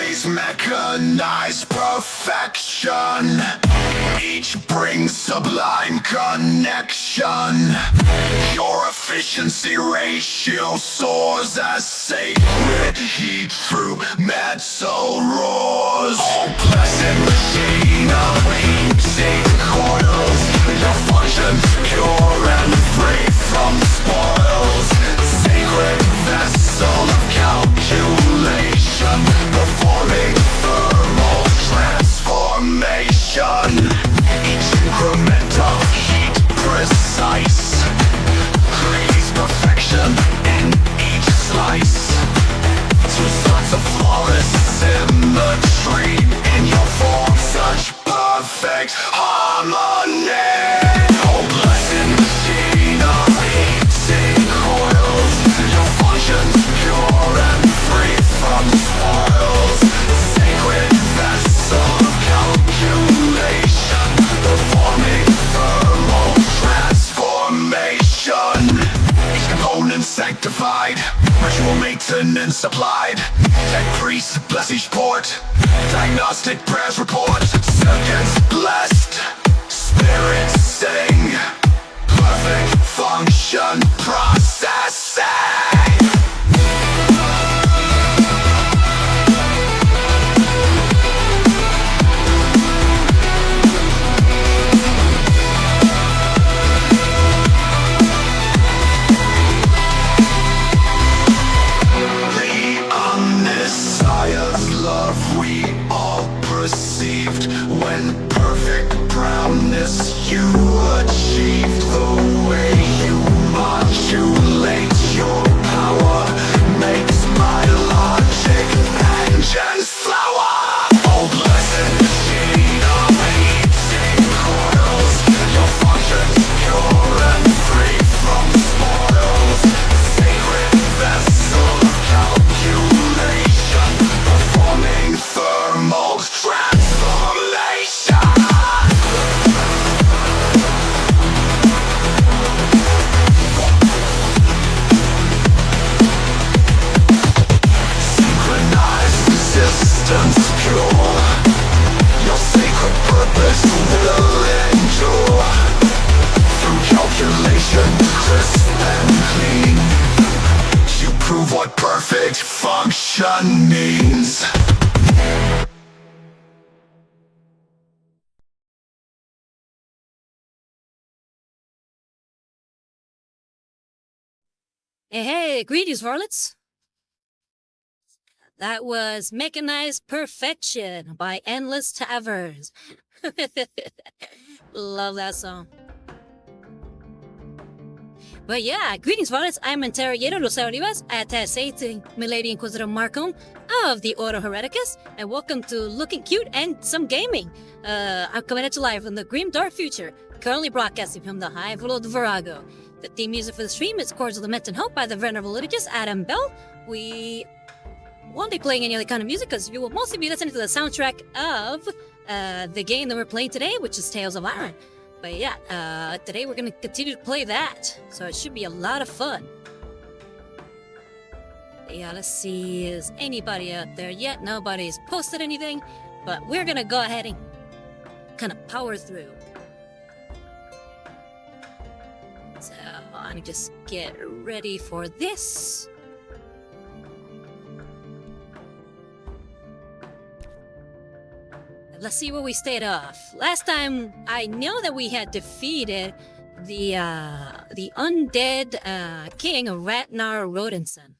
embodies mechanized perfection. Each brings sublime connection. Your efficiency ratio soars as sacred heat through metal roars. Oh, blessed machine of heating coils, your functions pure and free from spoils. Sacred vessel of calculation, performing thermal transformation. Each increment of heat precise creates perfection in each slice. Two sorts of flawless symmetry in your form, such perfect harmony. Oh, blessed machine of heating coils, your functions pure and free from spoils. Sacred vessel of calculation, performing thermal transformation. Each component sanctified, ritual maintenance applied. Tech priests bless each port, diagnostic prayers report. Circuits blessed, spirits sing, perfect function processing. We all perceived when perfect brownness you achieved. The way you modulate your power makes my logic engines flower. Oh, blessed machine of heating coils, your functions pure and free from spoils. Sacred vessel of calculation, performing thermal transformation. Synchronized resistance pure, your sacred purpose will endure. Through calculation crisp and clean, you prove what perfect function means. Hey, greetings, varlets. That was Mechanized Perfection by Endless Taverns. Love that song. But yeah, greetings, varlets. I'm Interrogator Los Arribas, attestating Milady Inquisitor Marcon of the Order Hereticus, and welcome to Looking Cute and Some Gaming. I'm coming at you live from the grim dark future, currently broadcasting from the High World of Virago. The theme music for the stream is Chords of Lament and Hope by the Venerable Liturgist Adam Bell. We won't be playing any other kind of music because you will mostly be listening to the soundtrack of the game that we're playing today, which is Tales of Iron. But yeah, today we're going to continue to play that, so it should be a lot of fun. Yeah, let's see, is anybody out there yet? Nobody's posted anything, but we're going to go ahead and kind of power through. So, I need to just get ready for this. Let's see where we stayed off. Last time, I know that we had defeated the undead king Ratnar Rodinson.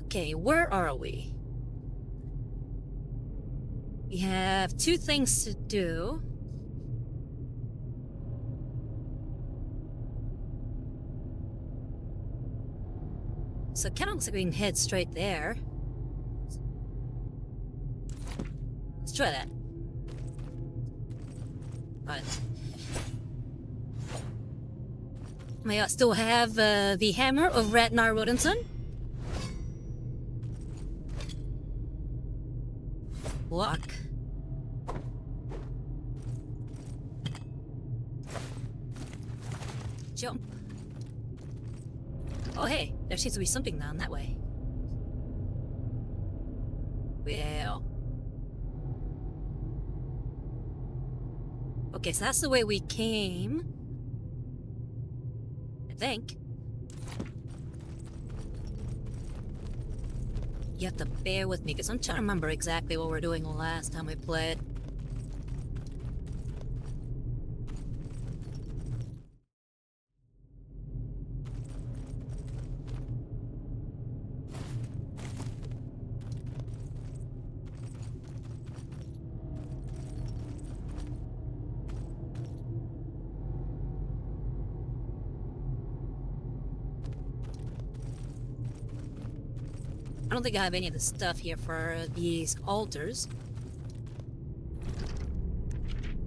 Okay, where are we? We have 2 things to do. So it kind of looks like we can head straight there. Let's try that. Alright. May I still have the hammer of Ratnar Rodinson? Walk. Jump. Oh hey, there seems to be something down that way. Well. Okay, so that's the way we came. I think. You have to bear with me, because I'm trying to remember exactly what we were doing last time we played. I don't think I have any of the stuff here for these altars.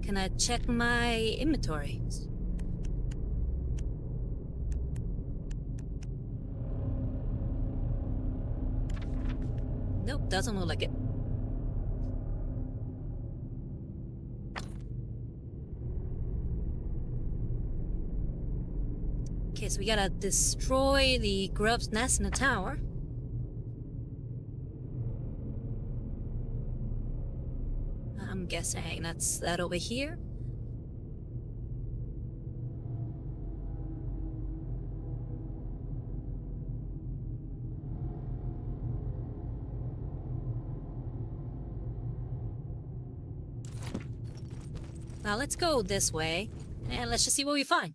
Can I check my inventory? Nope, doesn't look like it. Okay, so we gotta destroy the grub's nest in the tower. I'm guessing that's that over here. Now let's go this way, and let's just see what we find.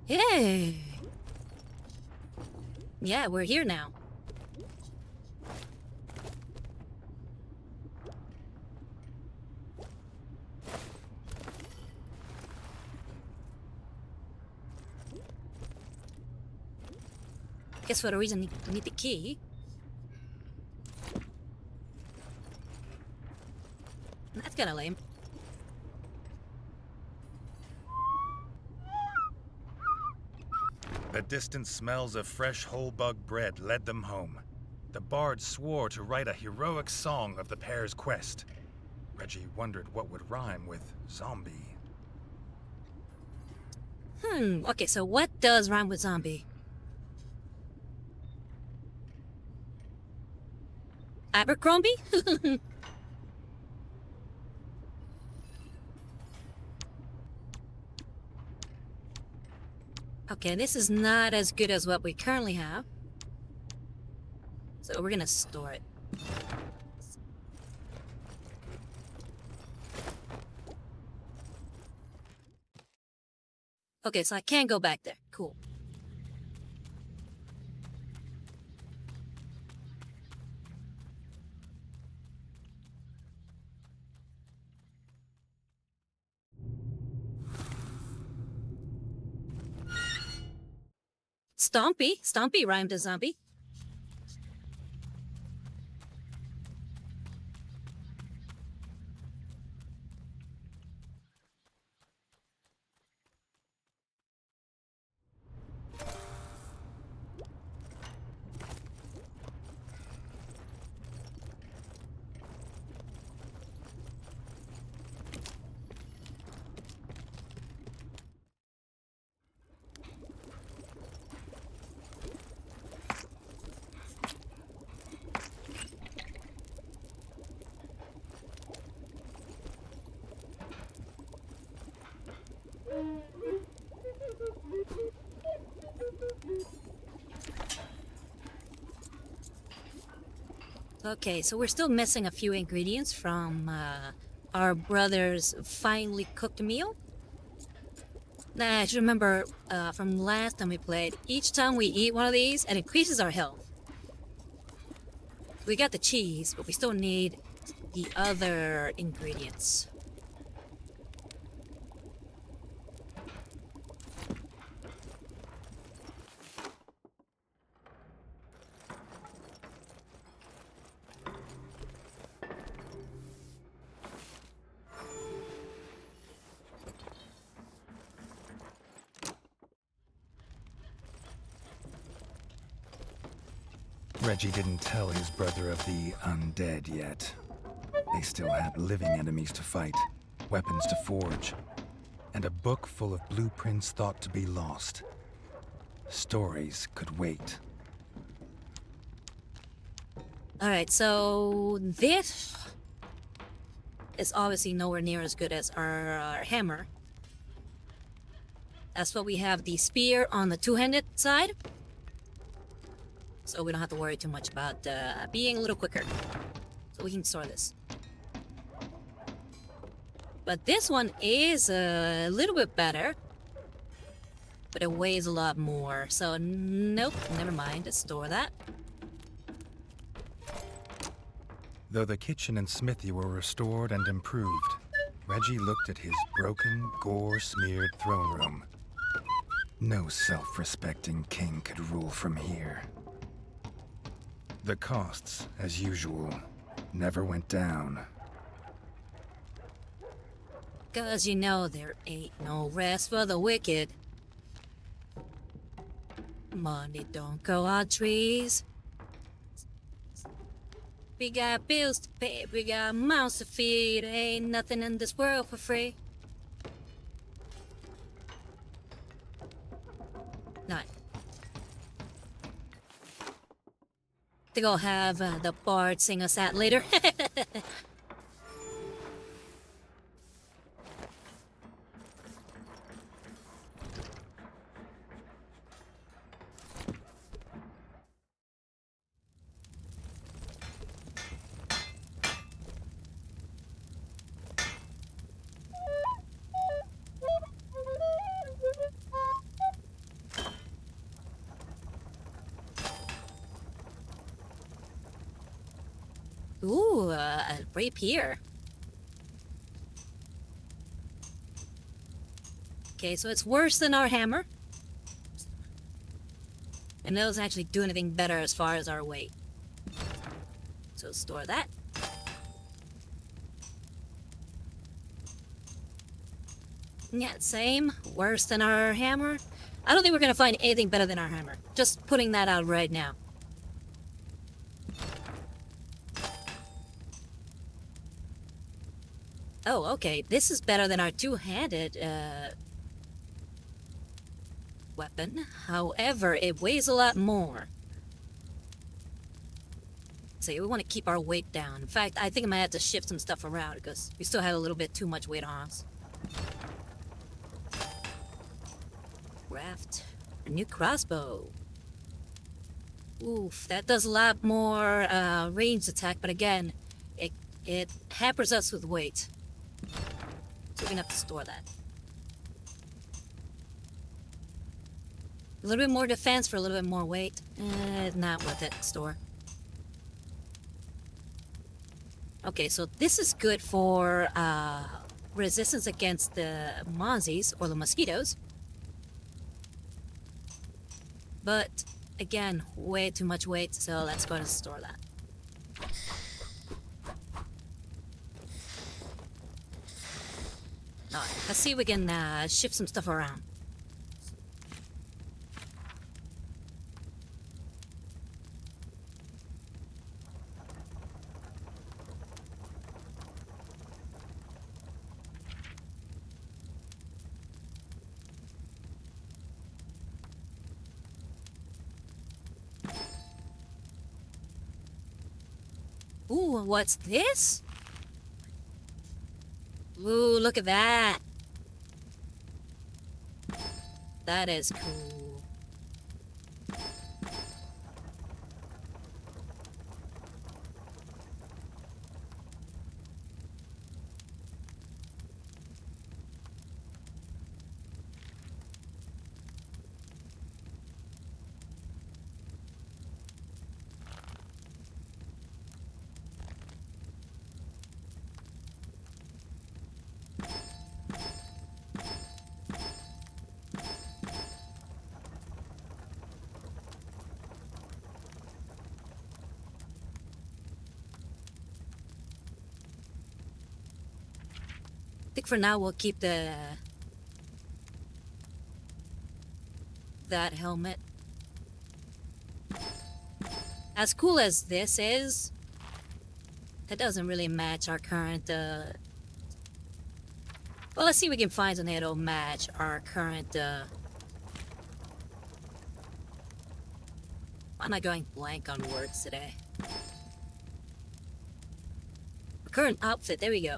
Hey! Yeah, we're here now. Guess for the reason we need the key. That's kinda lame. The distant smells of fresh whole bug bread led them home. The bard swore to write a heroic song of the pair's quest. Reggie wondered what would rhyme with zombie. Okay, so what does rhyme with zombie? Abercrombie? Okay, this is not as good as what we currently have. So we're gonna store it. Okay, so I can't go back there. Cool. Stompy. Stompy rhymed to zombie. Okay, so we're still missing a few ingredients from our brother's finely cooked meal. Now, I just remember from last time we played, each time we eat one of these, it increases our health. We got the cheese, but we still need the other ingredients. Reggie didn't tell his brother of the undead yet. They still had living enemies to fight, weapons to forge, and a book full of blueprints thought to be lost. Stories could wait. Alright, so this is obviously nowhere near as good as our hammer. That's why we have the spear on the two-handed side. So we don't have to worry too much about being a little quicker. So we can store this. But this one is a little bit better. But it weighs a lot more. So nope, never mind. Let's store that. Though the kitchen and smithy were restored and improved, Reggie looked at his broken, gore-smeared throne room. No self-respecting king could rule from here. The costs, as usual, never went down. 'Cause you know there ain't no rest for the wicked. Money don't grow on trees. We got bills to pay, we got mouths to feed. Ain't nothing in this world for free. Nine. I think I'll have the bard sing us that later. Ooh, a rapier. Okay, so it's worse than our hammer. And it doesn't actually do anything better as far as our weight. So store that. Yeah, same. Worse than our hammer. I don't think we're gonna find anything better than our hammer. Just putting that out right now. Oh, okay. This is better than our two-handed, weapon. However, it weighs a lot more. So we want to keep our weight down. In fact, I think I might have to shift some stuff around because we still had a little bit too much weight on us. Craft a new crossbow. Oof, that does a lot more ranged attack, but again, it hampers us with weight. So we're gonna have to store that. A little bit more defense for a little bit more weight. Not worth it. Store. Okay, so this is good for resistance against the mozzies or the mosquitoes. But again, way too much weight, so let's go and store that. Alright, let's see if we can shift some stuff around. Ooh, what's this? Ooh, look at that. That is cool. think for now we'll keep that helmet. As cool as this is, it doesn't really match our current, well, let's see if we can find something that'll match our current, why am I going blank on words today? Our current outfit, there we go.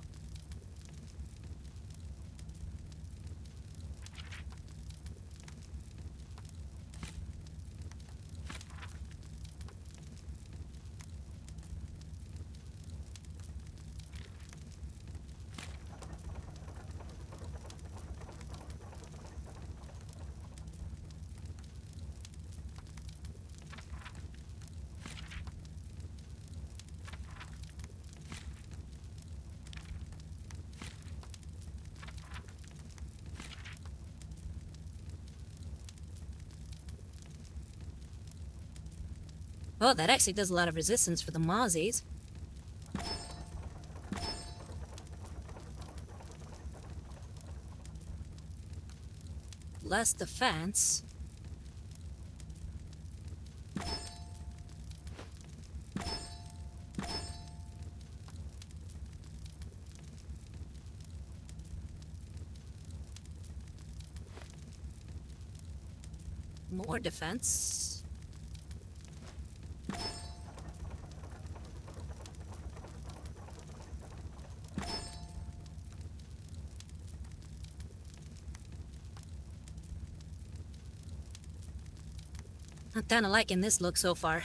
Oh, that actually does a lot of resistance for the Mozzies. Less defense. More defense. I'm kinda liking this look so far.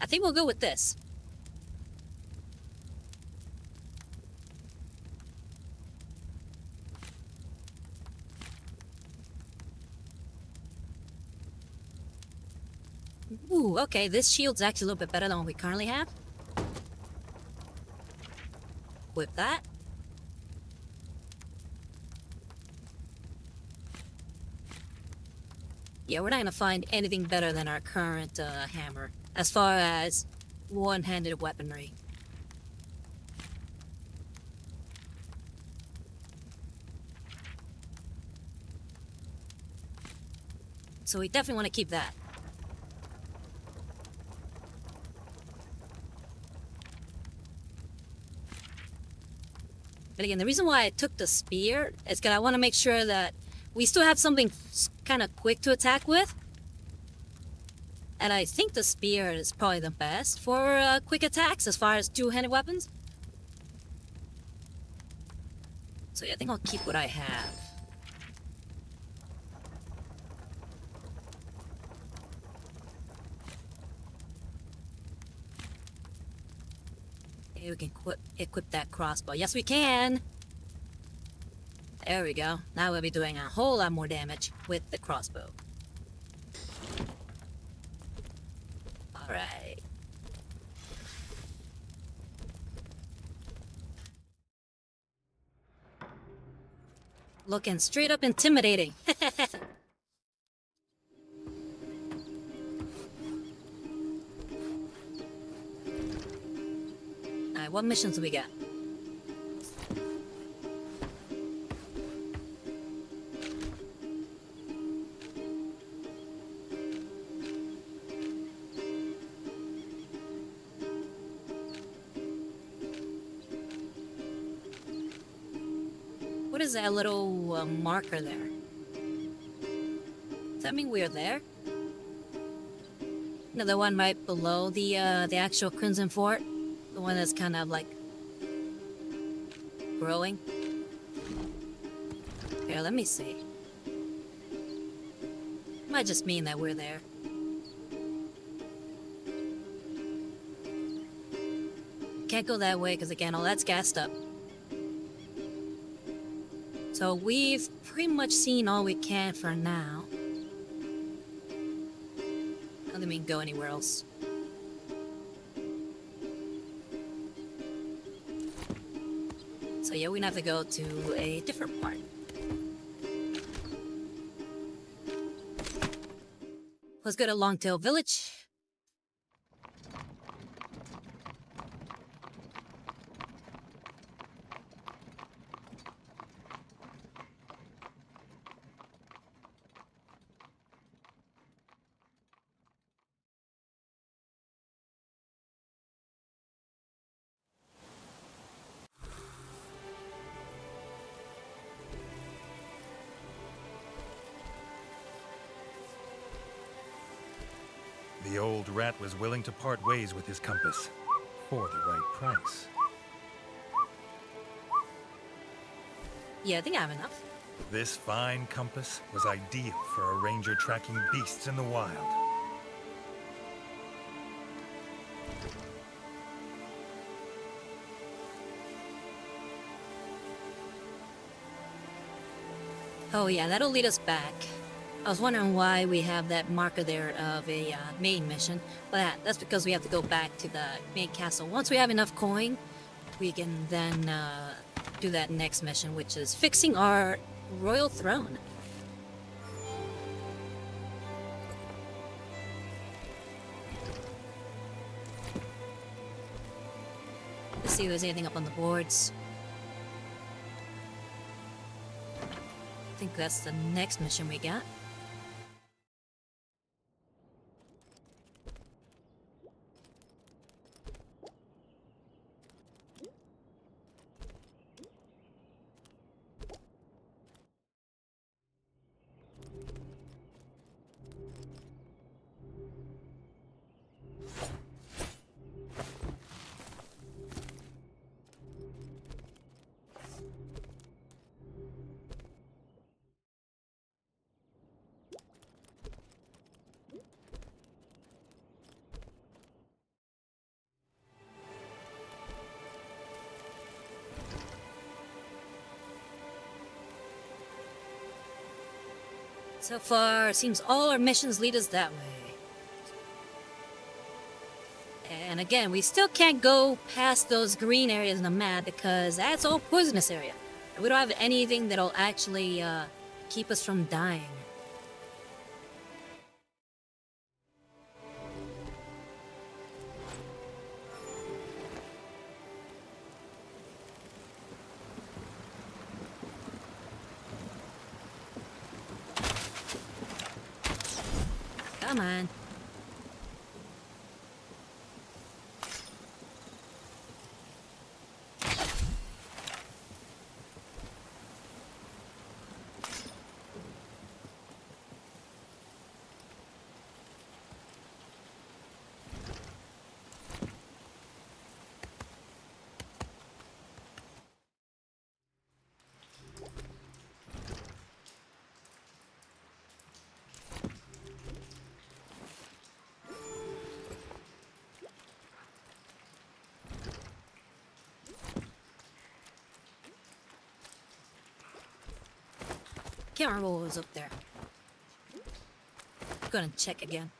I think we'll go with this. Ooh, okay, this shield's actually a little bit better than what we currently have. Equip that. Yeah, we're not gonna find anything better than our current hammer, as far as one-handed weaponry. So we definitely want to keep that. But again, the reason why I took the spear is because I want to make sure that we still have something kind of quick to attack with. And I think the spear is probably the best for quick attacks as far as two-handed weapons. So yeah, I think I'll keep what I have. Okay, we can equip that crossbow. Yes, we can! There we go. Now we'll be doing a whole lot more damage with the crossbow. Alright. Looking straight up intimidating. Alright, what missions do we got? What is that little marker there? Does that mean we're there? No, the one right below the actual Crimson Fort? The one that's kind of like growing? Here, let me see. Might just mean that we're there. Can't go that way because again, all that's gassed up. So we've pretty much seen all we can for now. I don't mean go anywhere else. So yeah, we're gonna have to go to a different part. Let's go to Longtail Village. The old rat was willing to part ways with his compass for the right price. Yeah, I think I have enough. This fine compass was ideal for a ranger tracking beasts in the wild. Oh yeah, that'll lead us back. I was wondering why we have that marker there of a main mission. But that's because we have to go back to the main castle. Once we have enough coin, we can then do that next mission, which is fixing our royal throne. Let's see if there's anything up on the boards. I think that's the next mission we got. So far, it seems all our missions lead us that way. And again, we still can't go past those green areas in the map because that's all poisonous area. And we don't have anything that'll actually keep us from dying. Come on. Can't remember what was up there. Gonna check again.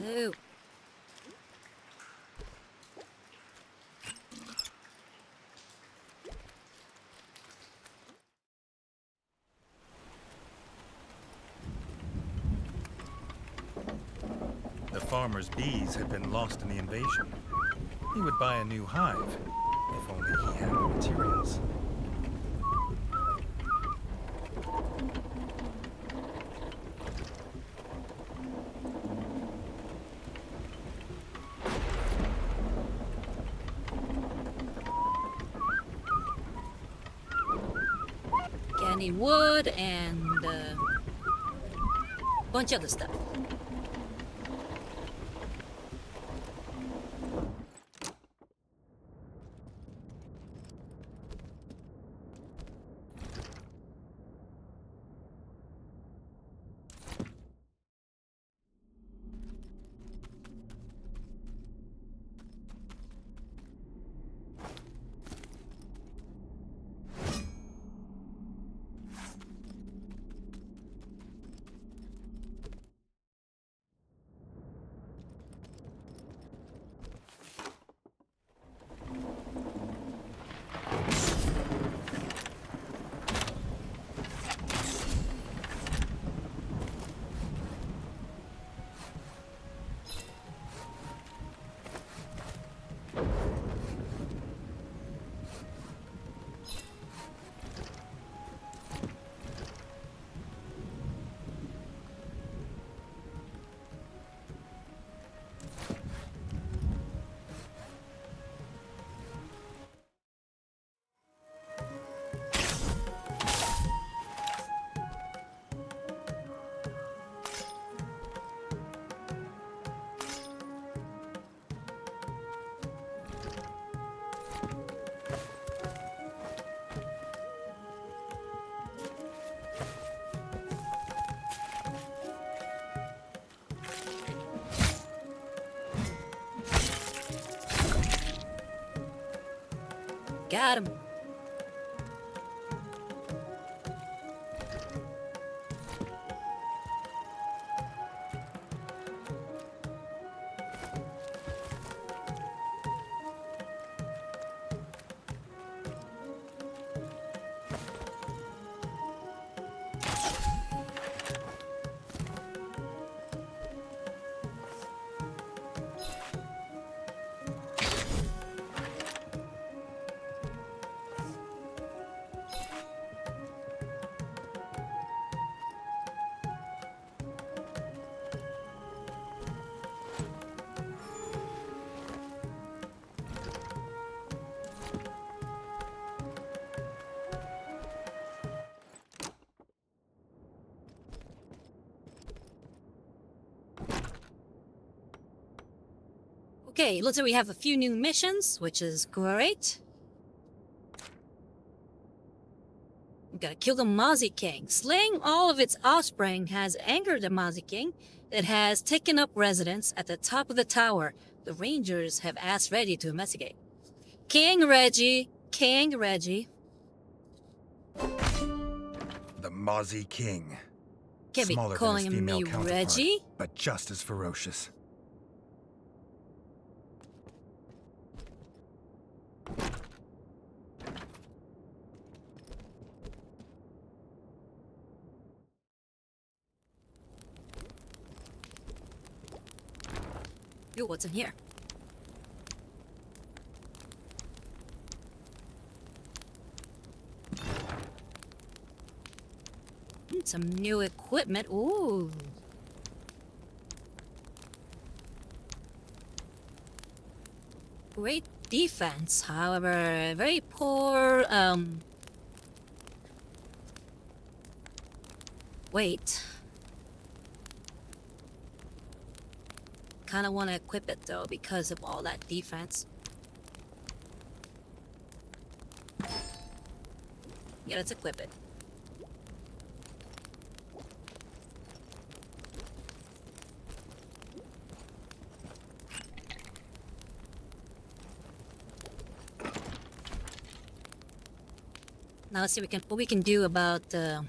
Oh. The farmer's bees had been lost in the invasion. He would buy a new hive, if only he had the materials. Candy wood and a bunch of other stuff. Got him. Okay, looks like we have a few new missions, which is great. We gotta kill the Mousey King. Slaying all of its offspring has angered the Mousey King. It has taken up residence at the top of the tower. The Rangers have asked Reggie to investigate. King Reggie! King Reggie. The Mousey King. Can't be Smaller than calling his him female me counterpart, Reggie. but just as ferocious. Ooh, what's in here? Some new equipment. Ooh. Great defense, however, very poor, wait. Kinda wanna equip it though, because of all that defense. Yeah, let's equip it. Now let's see what we can do about the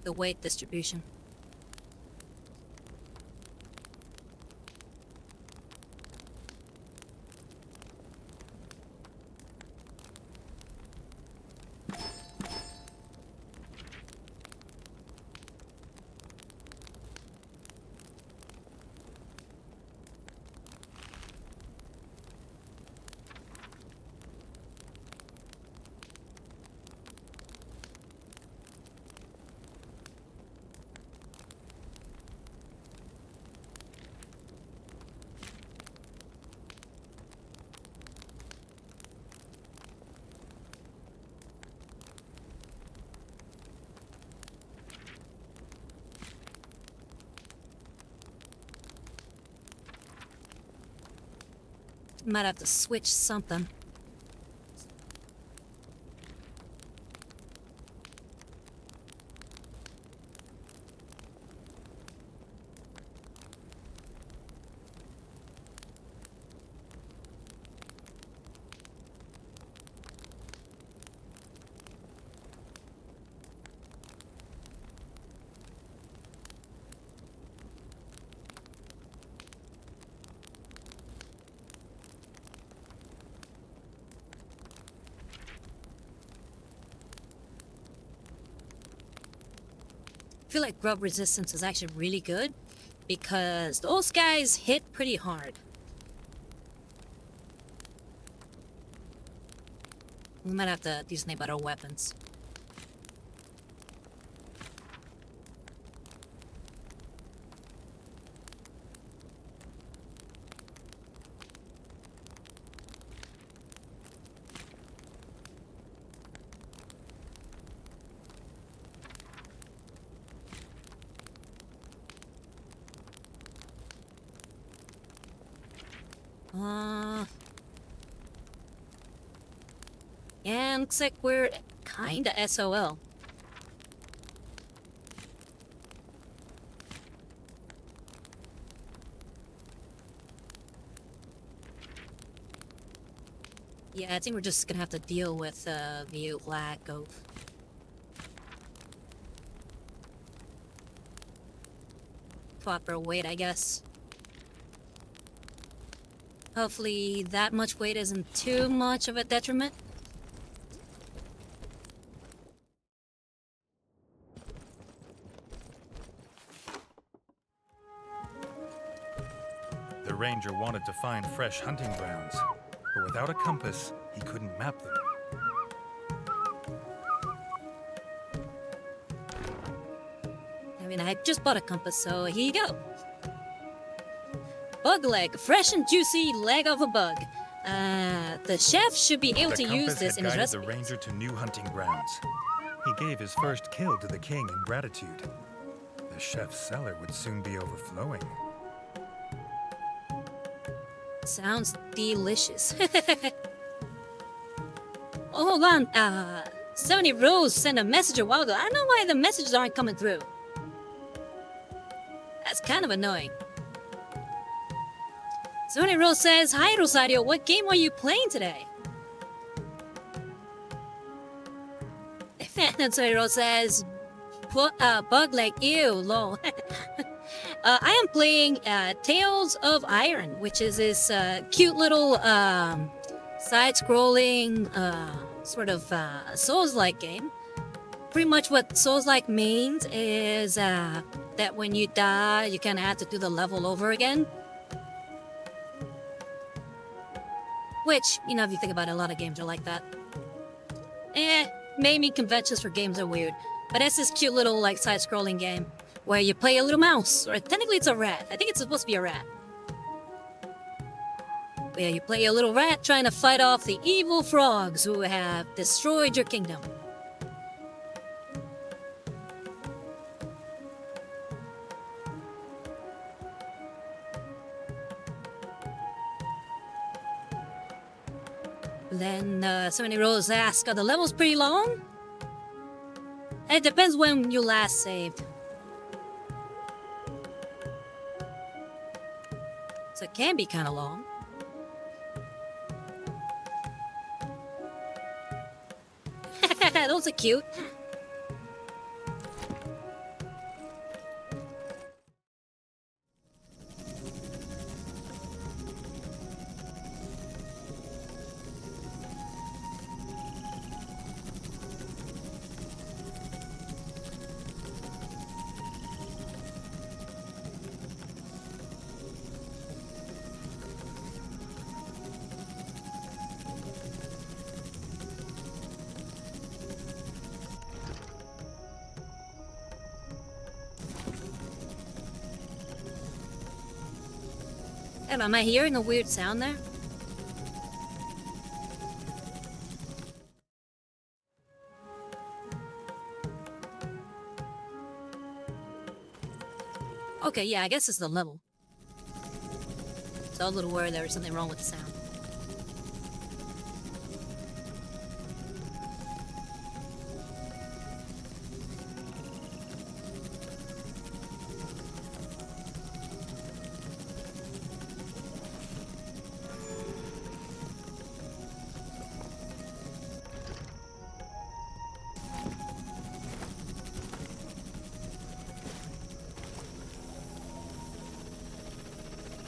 weight distribution. Might have to switch something. I feel like grub resistance is actually really good because those guys hit pretty hard. We might have to do something about our weapons. And looks like we're kinda SOL. Yeah, I think we're just gonna have to deal with the lack of proper weight, I guess. Hopefully that much weight isn't too much of a detriment. The ranger wanted to find fresh hunting grounds, but without a compass, he couldn't map them. I mean, I just bought a compass, so here you go. Bug leg, fresh and juicy leg of a bug. The chef should be able to use this in his guided the recipe. ranger to new hunting grounds. He gave his first kill to the king in gratitude. The chef's cellar would soon be overflowing. Sounds delicious. Oh, hold on. 70 Rose sent a message a while ago. I don't know why the messages aren't coming through. That's kind of annoying. 70 Rose says, "Hi Rosario, what game are you playing today?" And 70 Rose says, "Bug like ew, lol." I am playing Tales of Iron, which is this cute little side-scrolling sort of Souls-like game. Pretty much what Souls-like means is that when you die, you kind of have to do the level over again. Which, you know, if you think about it, a lot of games are like that. Maybe conventions for games are weird, but it's this cute little like side-scrolling game where you play a little mouse, or technically it's a rat. I think it's supposed to be a rat. Where you play a little rat trying to fight off the evil frogs who have destroyed your kingdom. Then somebody Rose asks, "Are the levels pretty long?" It depends when you last saved. So it can be kind of long. Those are cute. Am I hearing a weird sound there? Okay, yeah, I guess it's the level. So I was a little worried there was something wrong with the sound.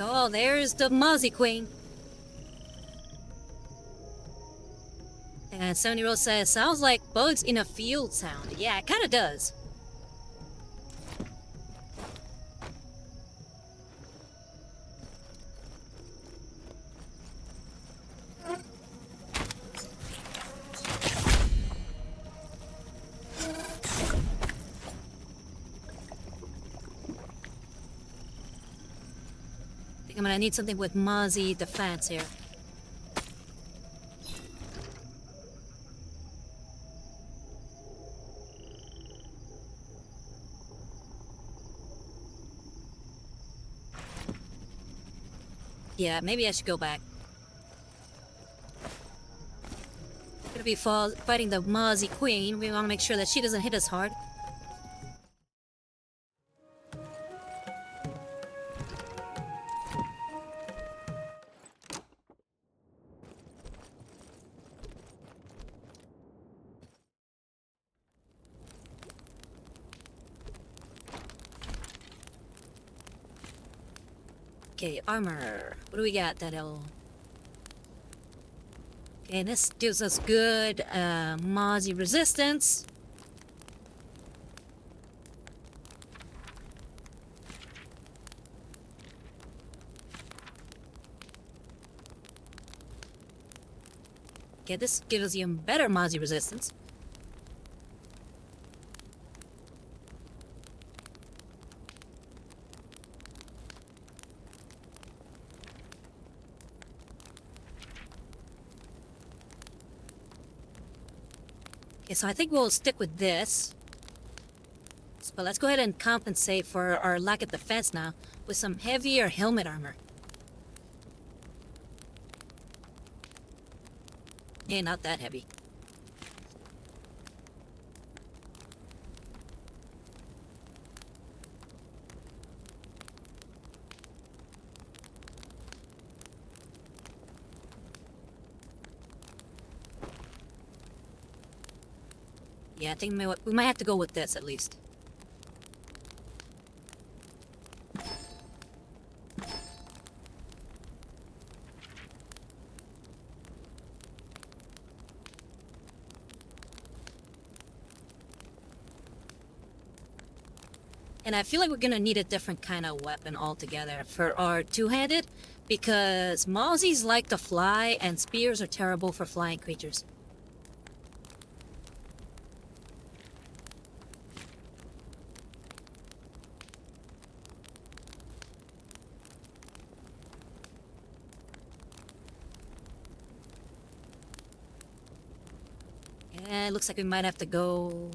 Oh, there's the Mousey Queen. And 70 Rose says, "Sounds like bugs in a field sound." Yeah, it kind of does. I'm gonna need something with Mousey defense here. Yeah, maybe I should go back. Gonna be fighting the Mousey Queen. We wanna make sure that she doesn't hit us hard. Okay, armor. What do we got that'll... Okay, this gives us good Mousey resistance. Okay, this gives us even better Mousey resistance. Okay, so I think we'll stick with this. But let's go ahead and compensate for our lack of defense now with some heavier helmet armor. Yeah, not that heavy. Yeah, I think we might have to go with this at least. And I feel like we're gonna need a different kind of weapon altogether for our two-handed, because Mouseys like to fly and spears are terrible for flying creatures. Yeah, it looks like we might have to go...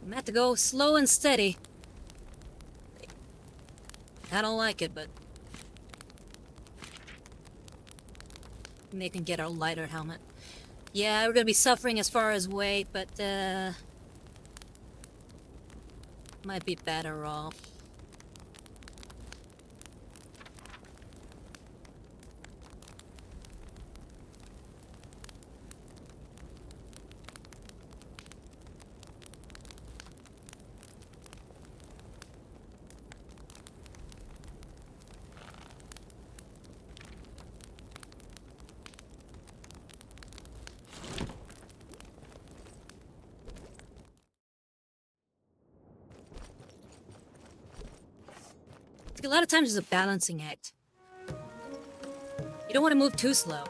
We might have to go slow and steady. I don't like it, but... Maybe we can get our lighter helmet. Yeah, we're gonna be suffering as far as weight, but, might be better off. A lot of times it's a balancing act. You don't want to move too slow.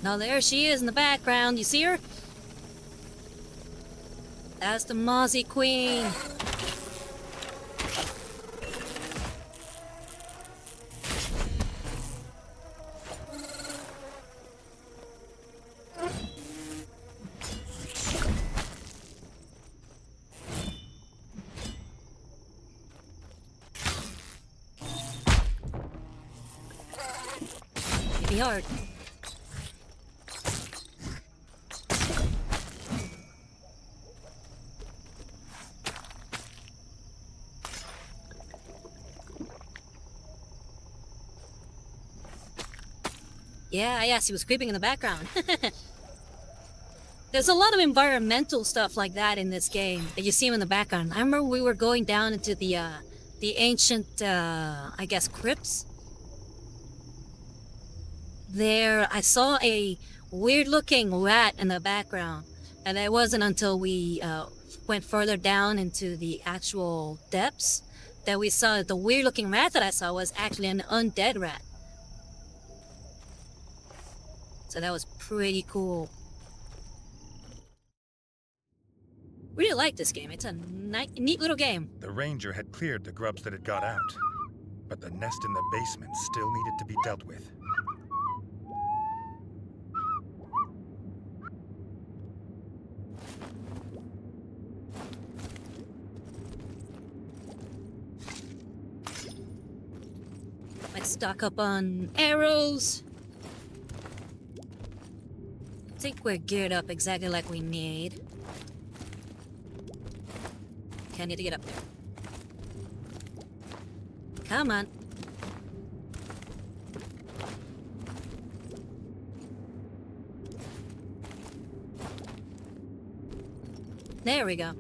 Now there she is in the background. You see her? That's the Mousey Queen. Hit me hard. Yeah, she was creeping in the background. There's a lot of environmental stuff like that in this game that you see in the background. I remember we were going down into the ancient, I guess, crypts. There, I saw a weird-looking rat in the background, and it wasn't until we went further down into the actual depths that we saw the weird-looking rat that I saw was actually an undead rat. So that was pretty cool. Really like this game. It's a neat little game. The ranger had cleared the grubs that had got out, but the nest in the basement still needed to be dealt with. Let's stock up on arrows. I think we're geared up exactly like we need. Okay, I need to get up there. Come on. There we go.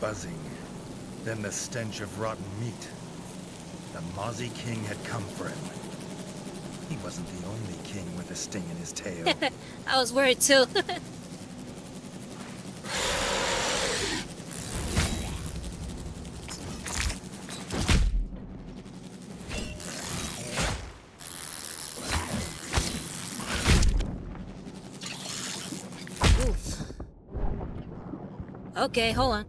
Buzzing, then the stench of rotten meat. The Mousey King had come for him. He wasn't the only king with a sting in his tail. I was worried too. Oof. Okay, hold on.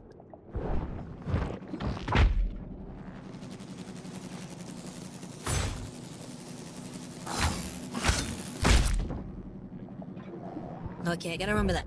Okay, I gotta remember that.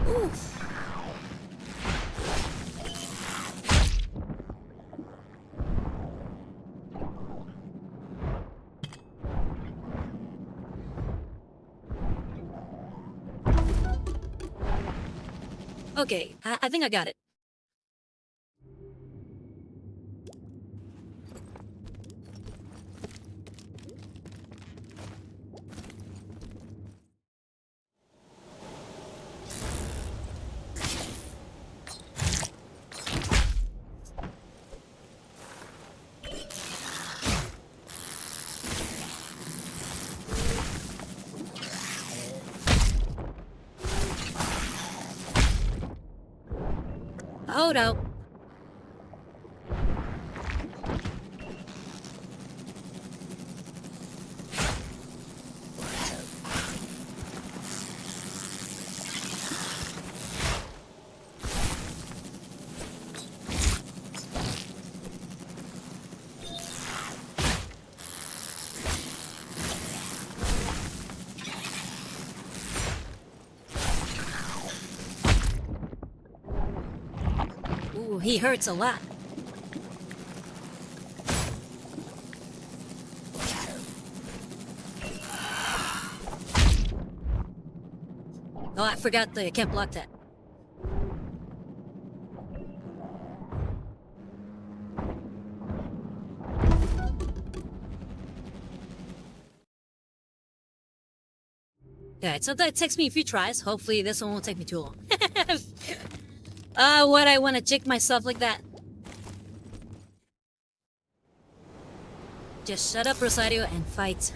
Oof. Okay, I think I got it. Hold up. Ooh, he hurts a lot. Oh, I forgot that I can't block that. Alright, so that takes me a few tries. Hopefully this one won't take me too long. What I want to jick myself like that? Just shut up, Rosario, and fight.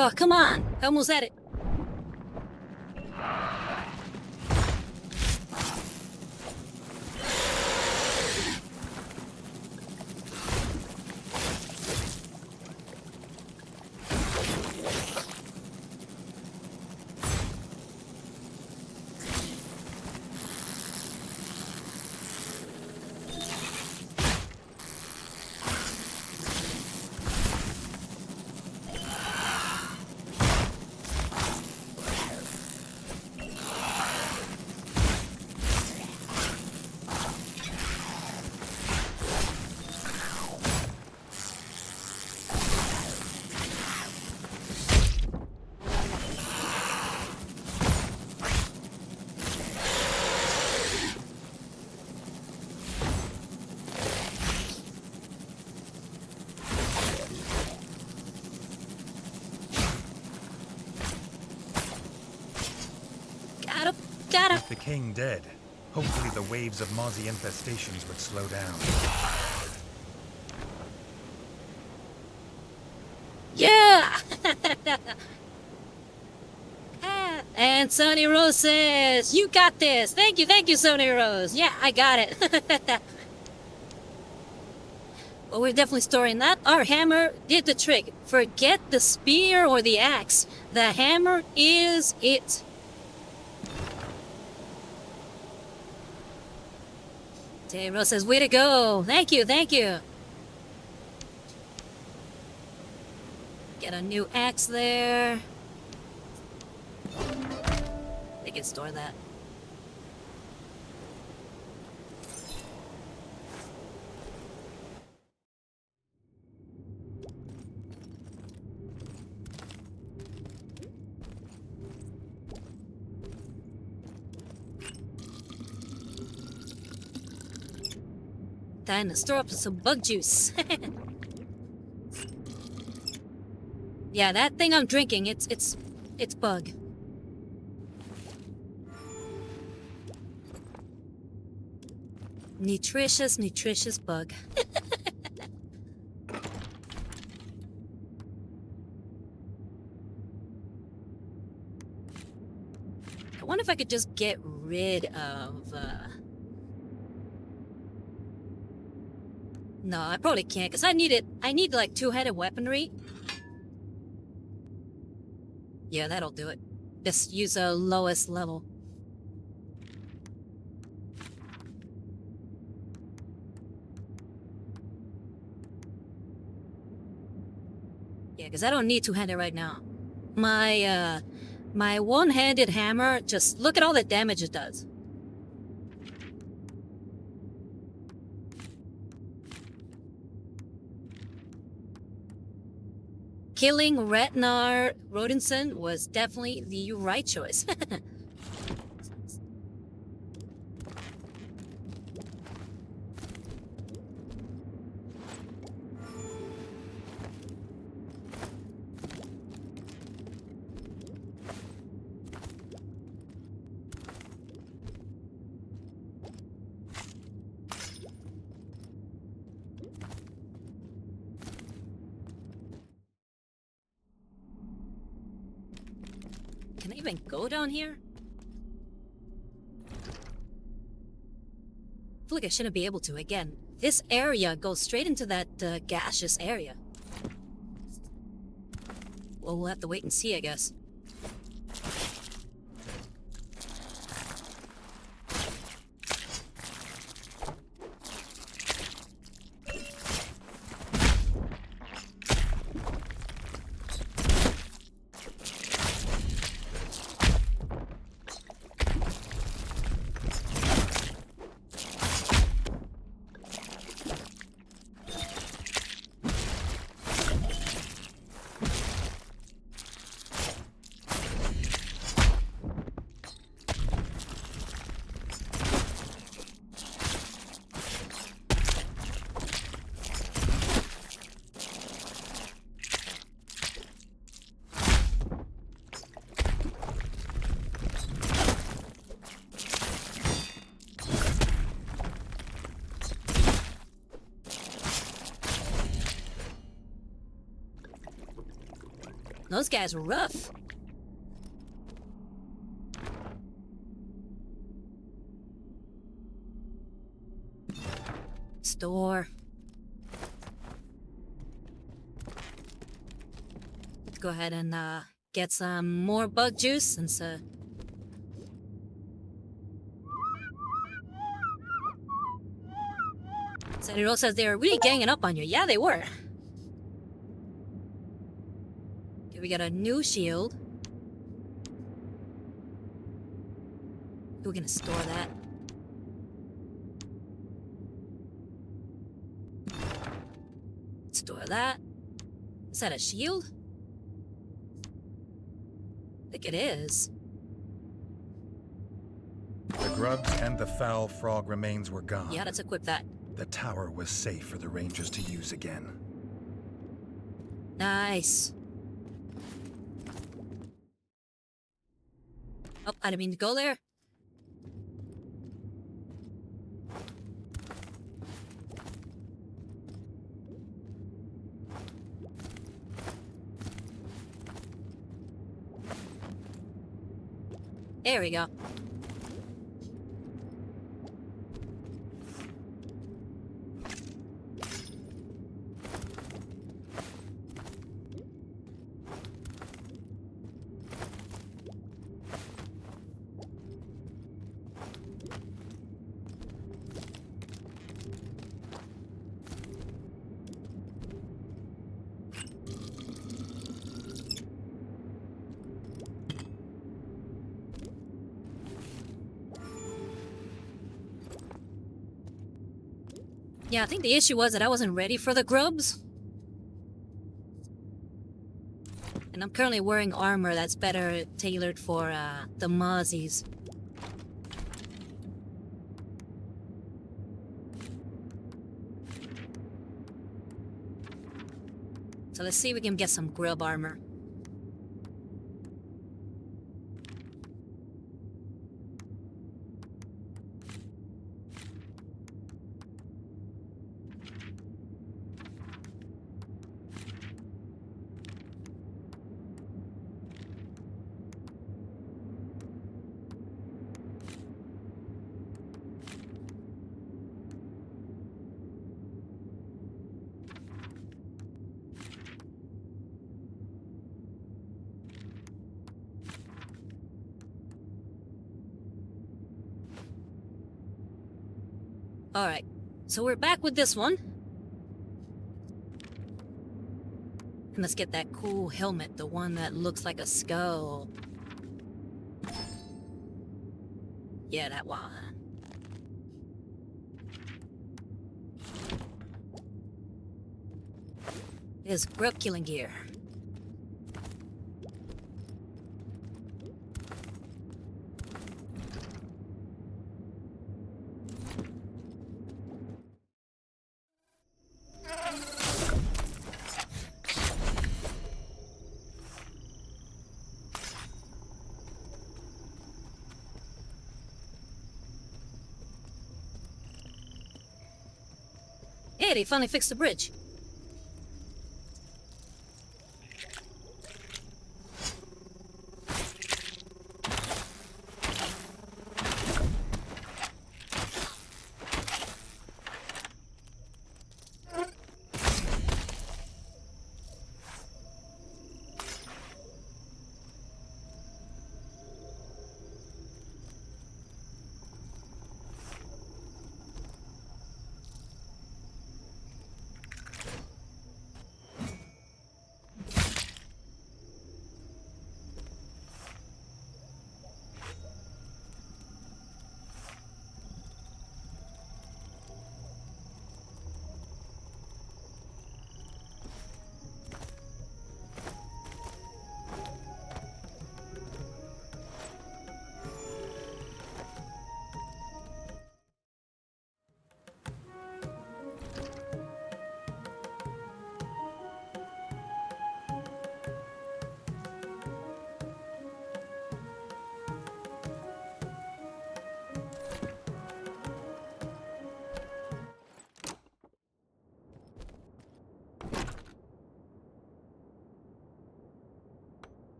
Oh, come on. I almost had it. Got him. With the king dead, hopefully the waves of Mousey infestations would slow down. Yeah! And Sonny Rose says, you got this. Thank you, Sonny Rose. Yeah, I got it. Well, we're definitely storing that. Our hammer did the trick. Forget the spear or the axe. The hammer is it. Sonny Rose says, way to go. Thank you. Get a new axe there. They can store that. Time to store up some bug juice. Yeah, that thing I'm drinking, it's bug. Nutritious bug. I wonder if I could just get rid of, No, I probably can't, because I need like two-headed weaponry. Yeah, that'll do it. Just use a lowest level. Yeah, because I don't need two-handed right now. My one-handed hammer, just look at all the damage it does. Killing Retnar Rodinson was definitely the right choice. Can I even go down here? I feel like I shouldn't be able to. Again, this area goes straight into that gaseous area. Well, we'll have to wait and see, I guess. Those guys were rough. Store. Let's go ahead and get some more bug juice since Senator says they were really ganging up on you. Yeah, they were. Okay, we got a new shield. We're gonna store that. Store that. Is that a shield? I think it is. The grubs and the foul frog remains were gone. Yeah, let's equip that. The tower was safe for the Rangers to use again. Nice. Oh, I didn't mean to go there. There we go. Yeah, I think the issue was that I wasn't ready for the grubs. And I'm currently wearing armor that's better tailored for the Mozzies. So let's see if we can get some grub armor. Alright, so we're back with this one. And let's get that cool helmet, the one that looks like a skull. Yeah, that one. It is grub killing gear. Hey, they finally fixed the bridge.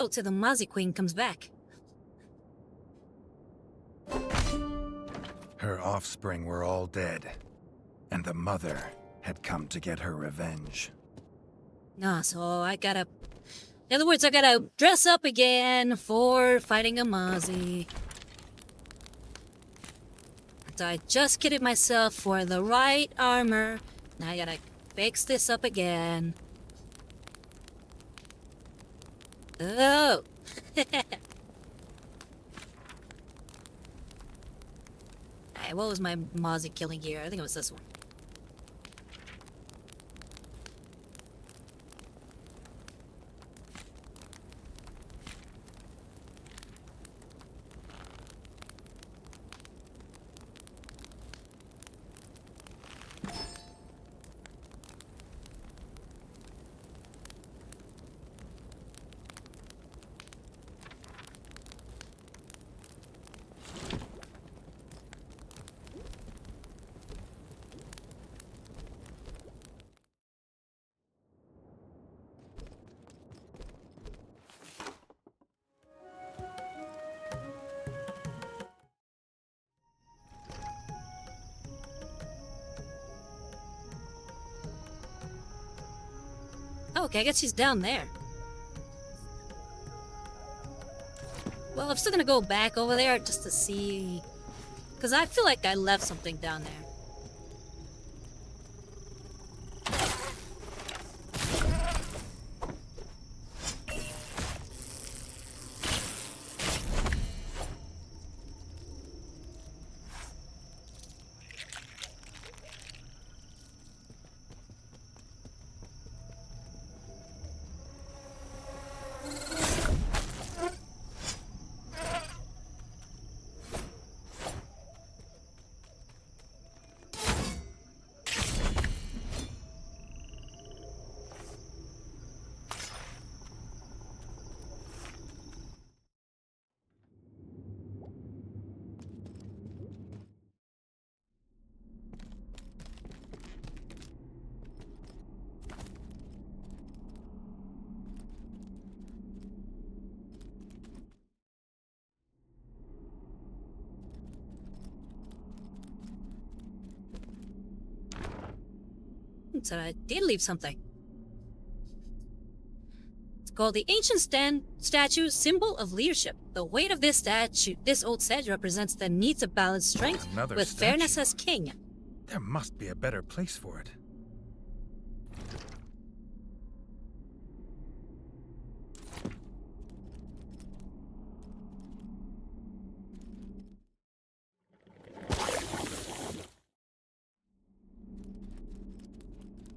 Oh, till the Mousey Queen comes back. Her offspring were all dead, and the mother had come to get her revenge. No, so I gotta... In other words, I gotta dress up again for fighting a Mousey. So I just kitted myself for the right armor. Now I gotta fix this up again. Oh! Alright, what was my Mousey killing gear? I think it was this one. Oh, okay, I guess she's down there. Well, I'm still gonna go back over there just to see... Because I feel like I left something down there. So I did leave something. It's called the Ancient Statue, Symbol of Leadership. The weight of this old statue represents the need to balance strength Another with statue. fairness as king. There must be a better place for it.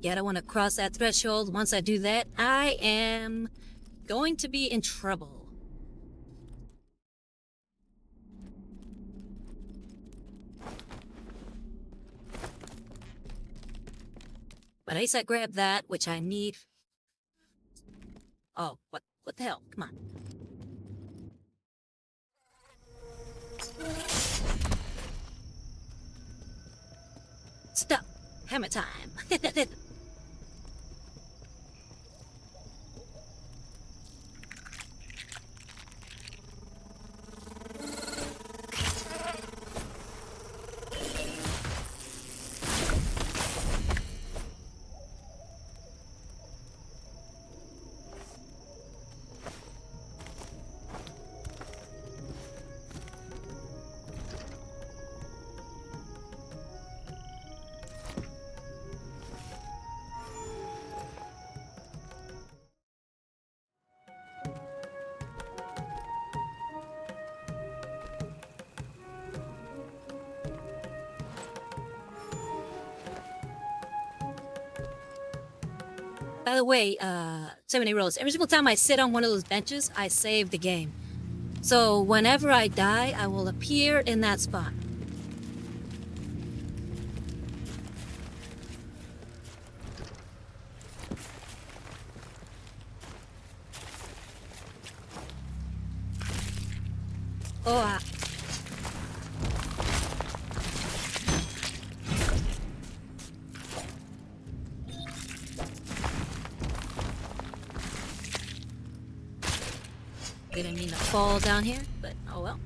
Yeah, I don't want to cross that threshold. Once I do that, I am going to be in trouble. But at least I grabbed that, which I need. Oh, what the hell? Come on. Stop. Hammer time. By the way, so many rules. Every single time I sit on one of those benches, I save the game. So whenever I die, I will appear in that spot. Oh, fall down here, but oh well.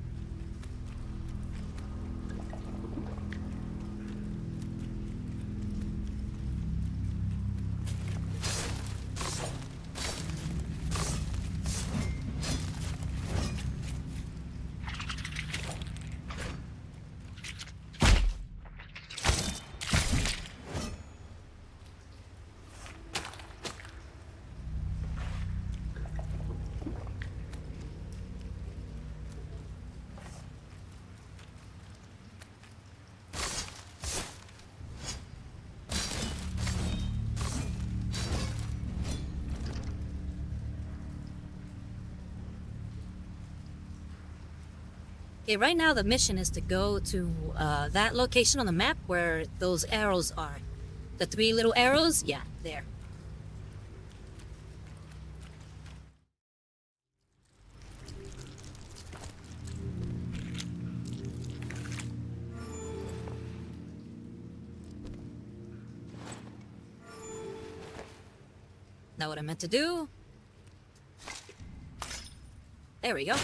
Okay, right now the mission is to go to that location on the map where those arrows are. The 3 little arrows? Yeah, there. Not what I meant to do. There we go.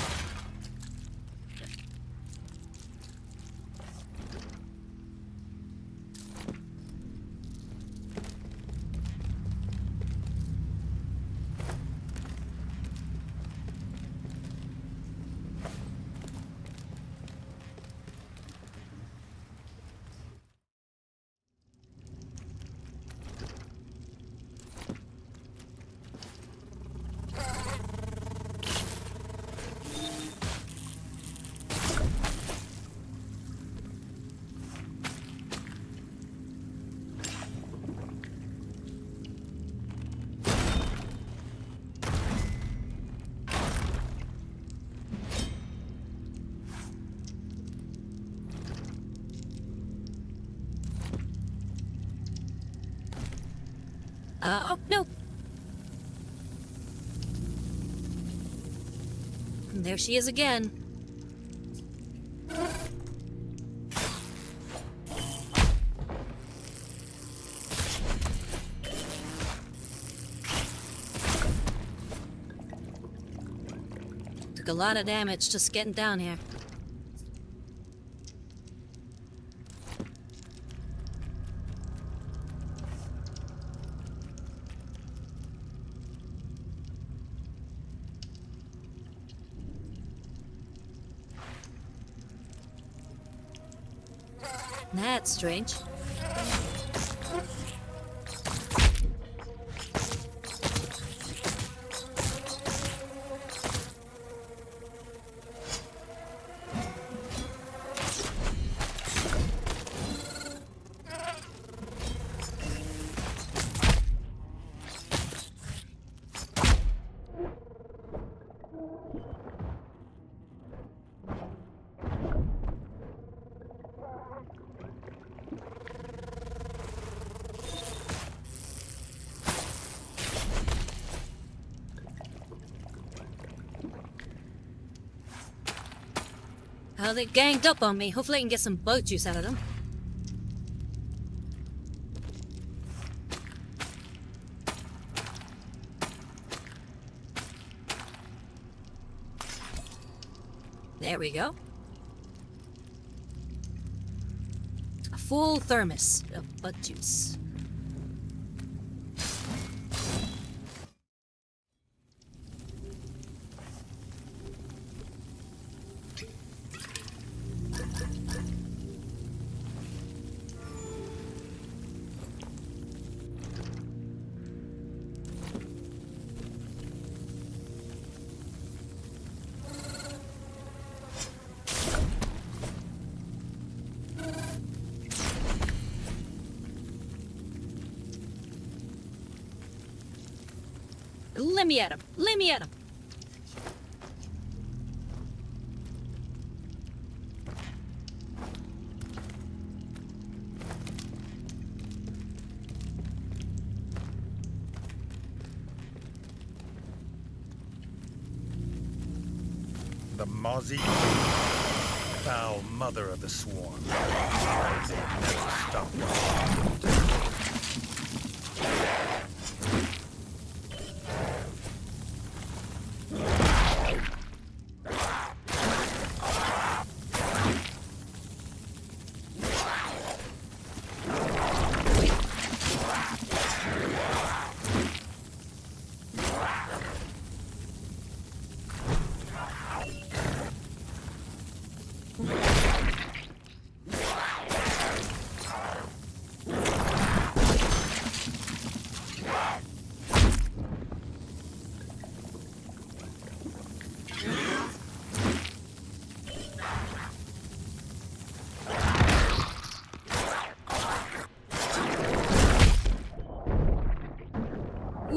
Oh, no. And there she is again. Took a lot of damage just getting down here. That's strange. Oh, they ganged up on me. Hopefully I can get some bug juice out of them. There we go. A full thermos of bug juice. Let me at him. Let me at him. The Mousey Kingdom, foul mother of the swarm. They never stop us.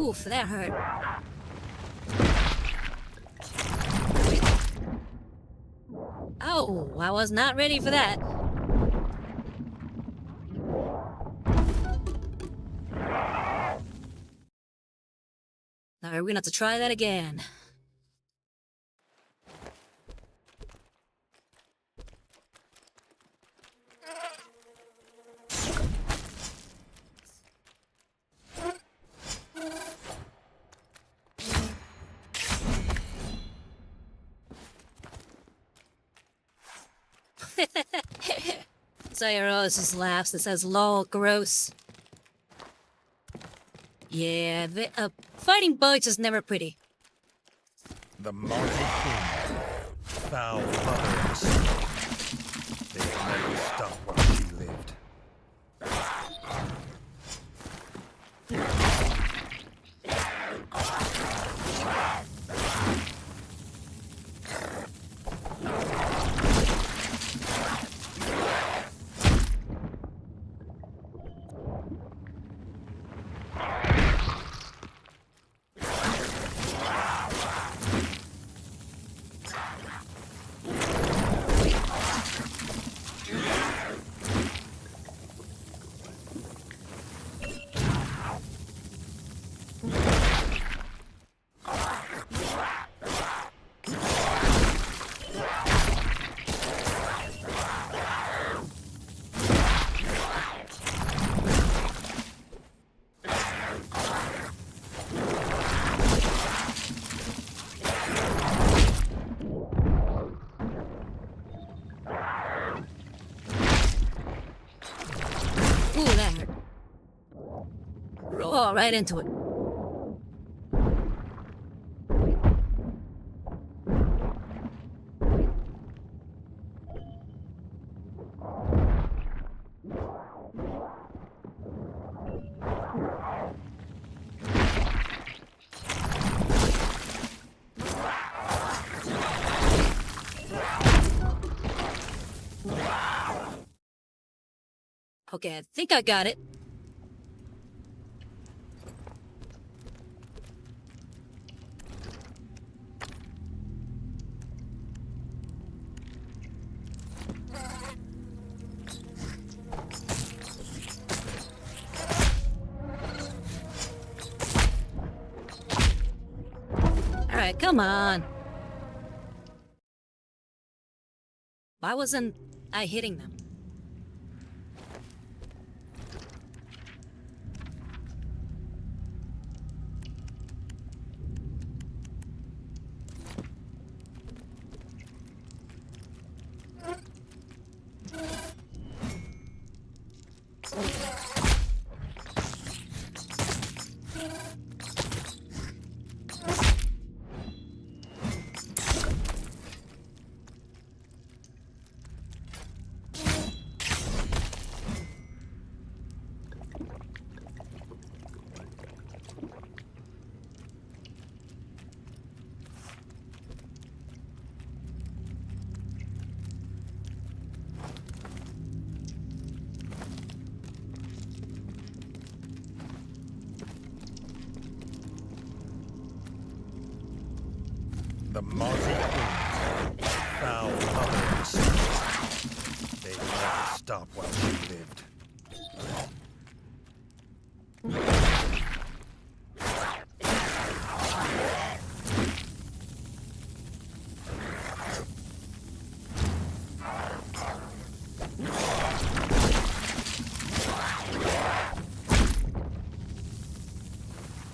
Oof, that hurt. Oh, I was not ready for that. Alright, we're gonna have to try that again. Cyrus just laughs and says, lol, gross. Yeah, fighting bugs is never pretty. The Mousey Kingdom, foul mother of the They never stopped while she lived. Ooh, that hurt. Oh, right into it. Okay, I think I got it. Alright, come on. Why wasn't I hitting them? The Mousey Kingdom, foul mother of the They never stopped while she lived.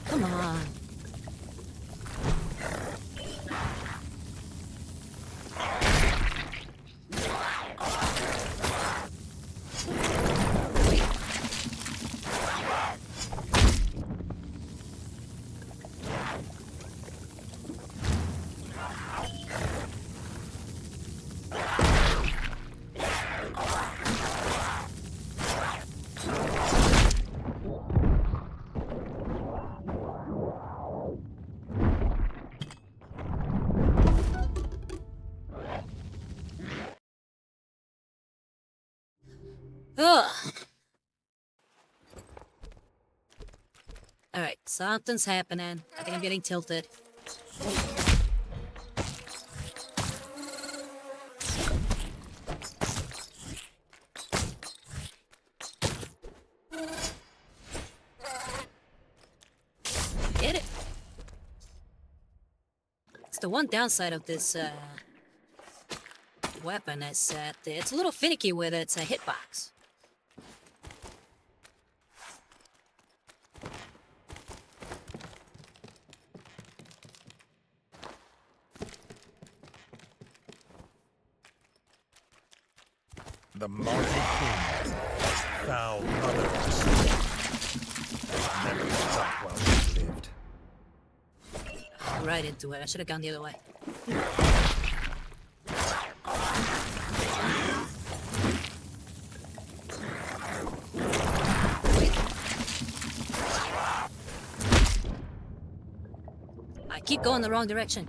Come on. Ugh. Alright, something's happening. I think I'm getting tilted. Get it. It's the one downside of this weapon is that it's a little finicky with its hitbox. The Mousey Kingdom, foul mother of the sea, never stopped while she lived. Right into it. I should have gone the other way. I keep going the wrong direction.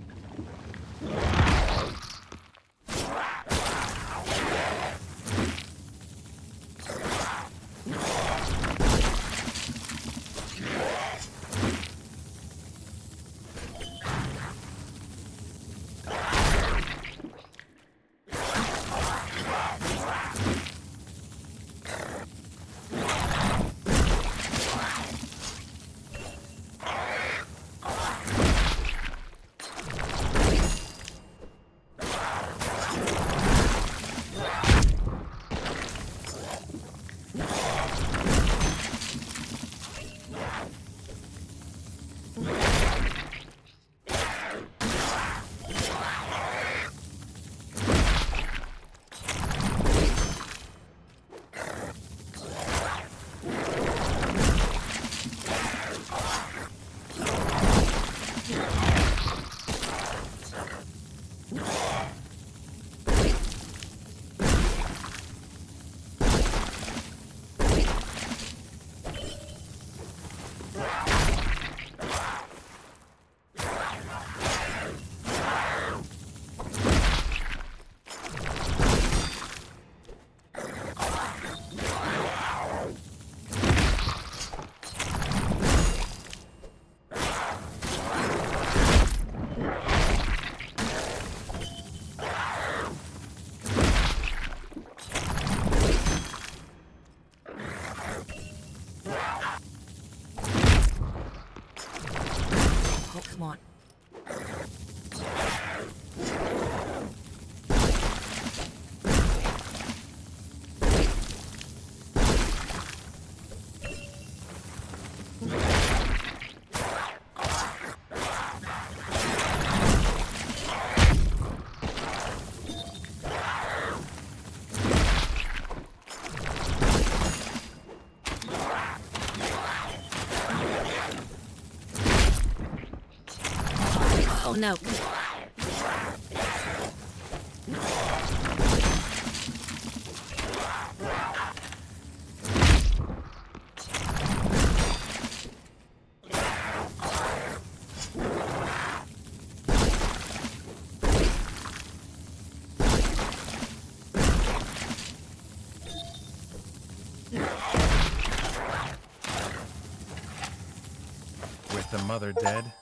Oh, come on. Oh no. With the mother dead,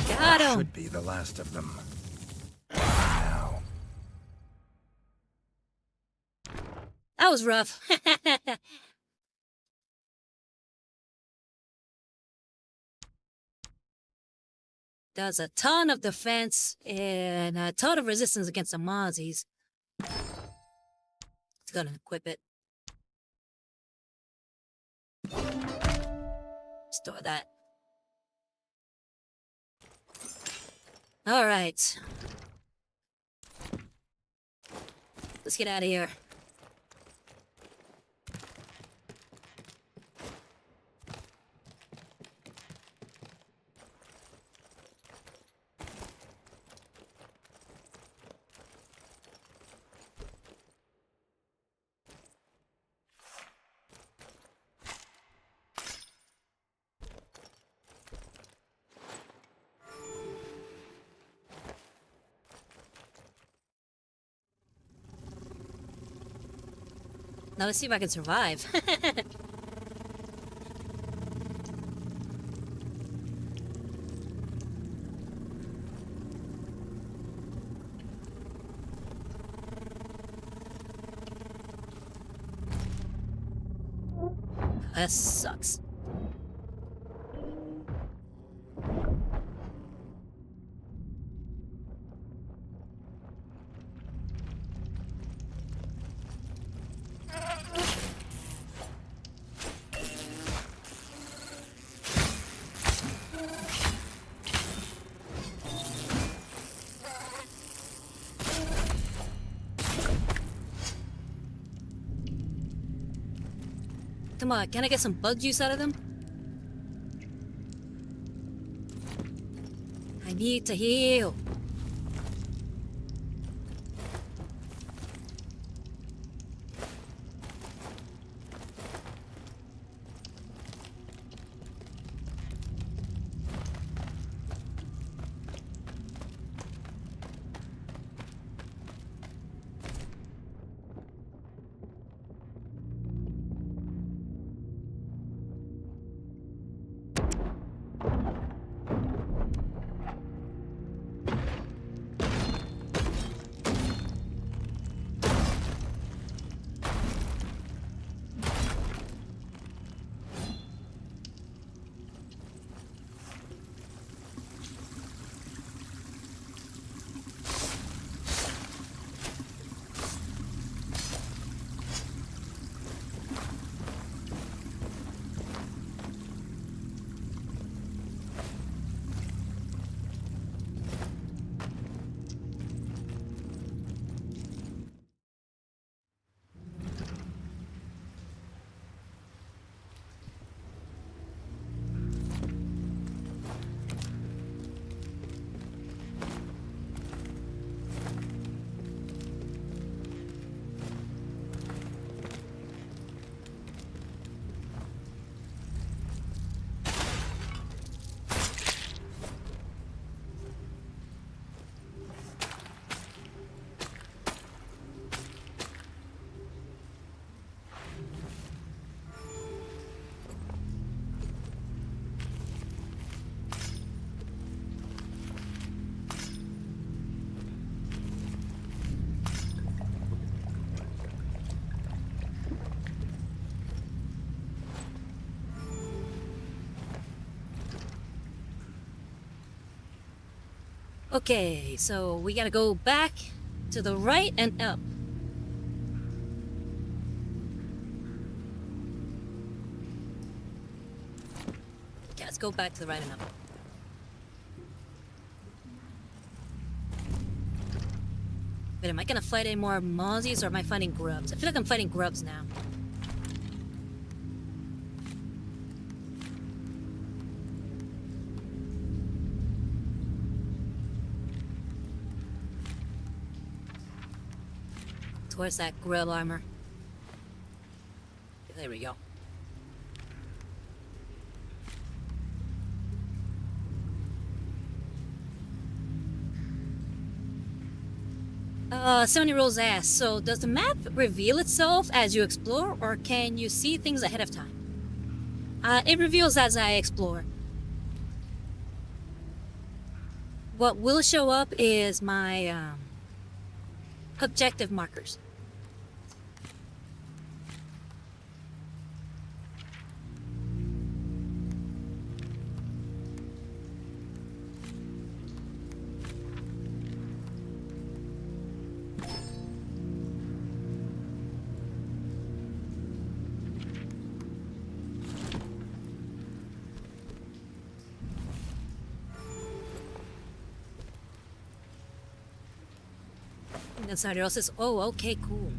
Got him. should be the last of them. Now. That was rough. Does a ton of defense and a ton of resistance against the Mozzies. It's gonna equip it. Store that. All right. Let's get out of here. Now let's see if I can survive. that sucks. Come on, can I get some bug juice out of them? I need to heal. Okay, so we gotta go back to the right and up. Okay, let's go back to the right and up. But am I gonna fight any more Mouseys or am I fighting grubs? I feel like I'm fighting grubs now. Where's that grill armor? There we go. Somebody Rose asks, so does the map reveal itself as you explore, or can you see things ahead of time? It reveals as I explore. What will show up is my objective markers. And then somebody else says, oh, okay, cool.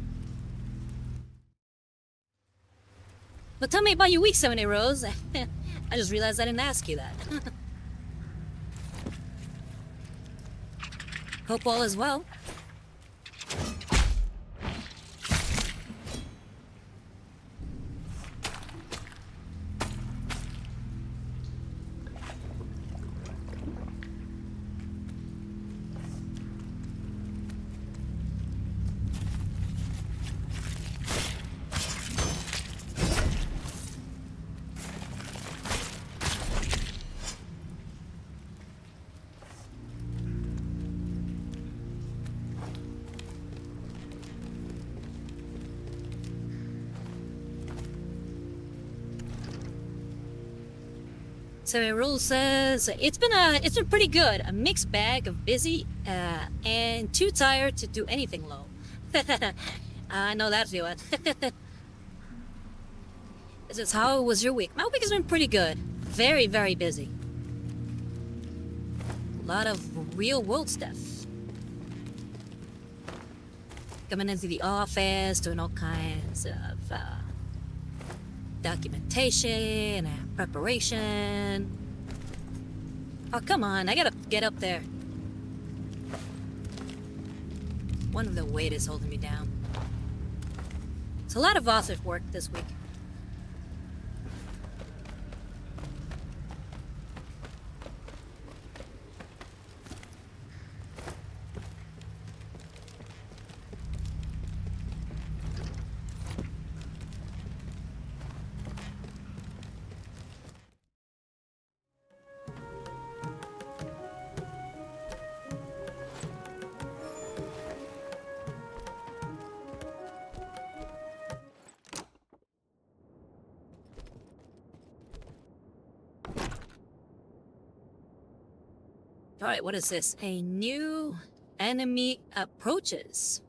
But tell me about your week, 70 Rose. I just realized I didn't ask you that. Hope all is well. So the rule says it's been pretty good. A mixed bag of busy and too tired to do anything low. I know that feeling. This is how was your week? My week has been pretty good. Very, very busy. A lot of real world stuff. Coming into the office, doing all kinds of documentation and preparation. Oh, come on, I gotta get up there. One of the weight is holding me down. It's a lot of office work this week. Alright, what is this? A new enemy approaches.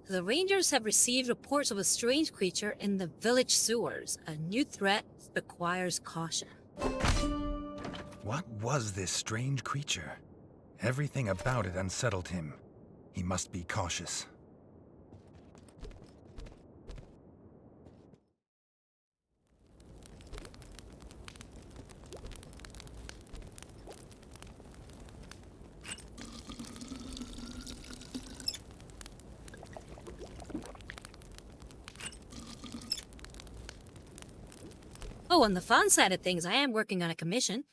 The Rangers have received reports of a strange creature in the village sewers. A new threat requires caution. What was this strange creature? Everything about it unsettled him. He must be cautious. Oh, on the fun side of things, I am working on a commission.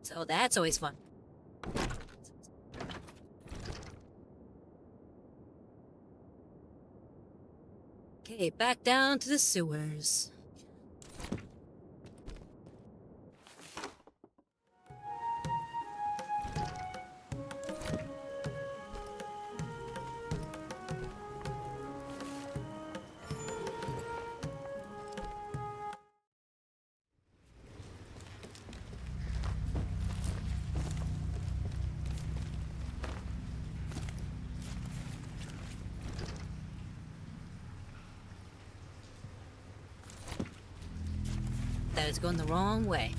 So that's always fun. Okay, back down to the sewers. That is going the wrong way.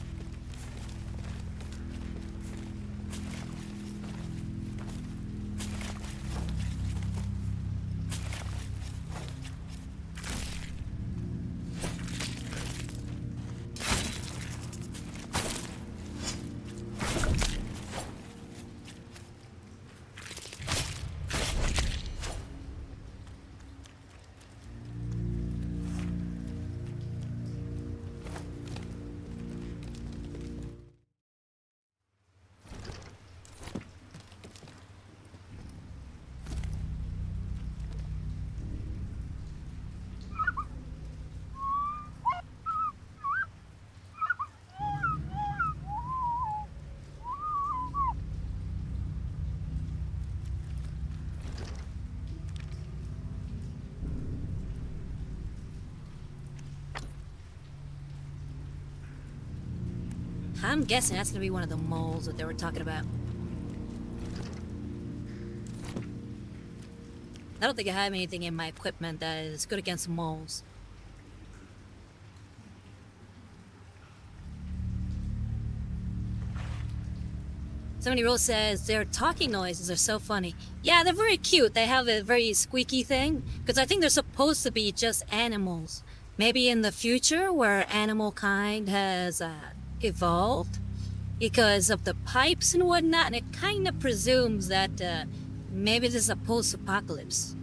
I'm guessing that's gonna be one of the moles that they were talking about. I don't think I have anything in my equipment that is good against moles. Somebody Rose says their talking noises are so funny. Yeah, they're very cute. They have a very squeaky thing. Because I think they're supposed to be just animals. Maybe in the future where animal kind has evolved because of the pipes and whatnot, and it kind of presumes that maybe this is a post-apocalypse.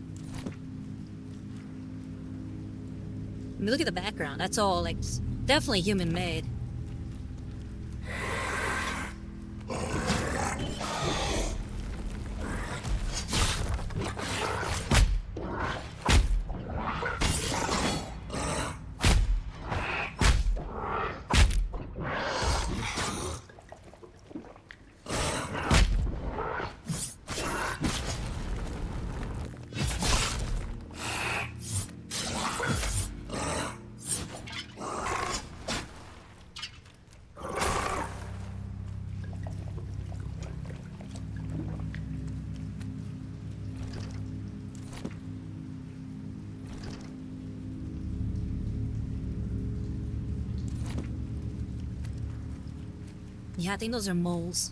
I mean, look at the background. That's all, like, definitely human-made. Yeah, I think those are moles.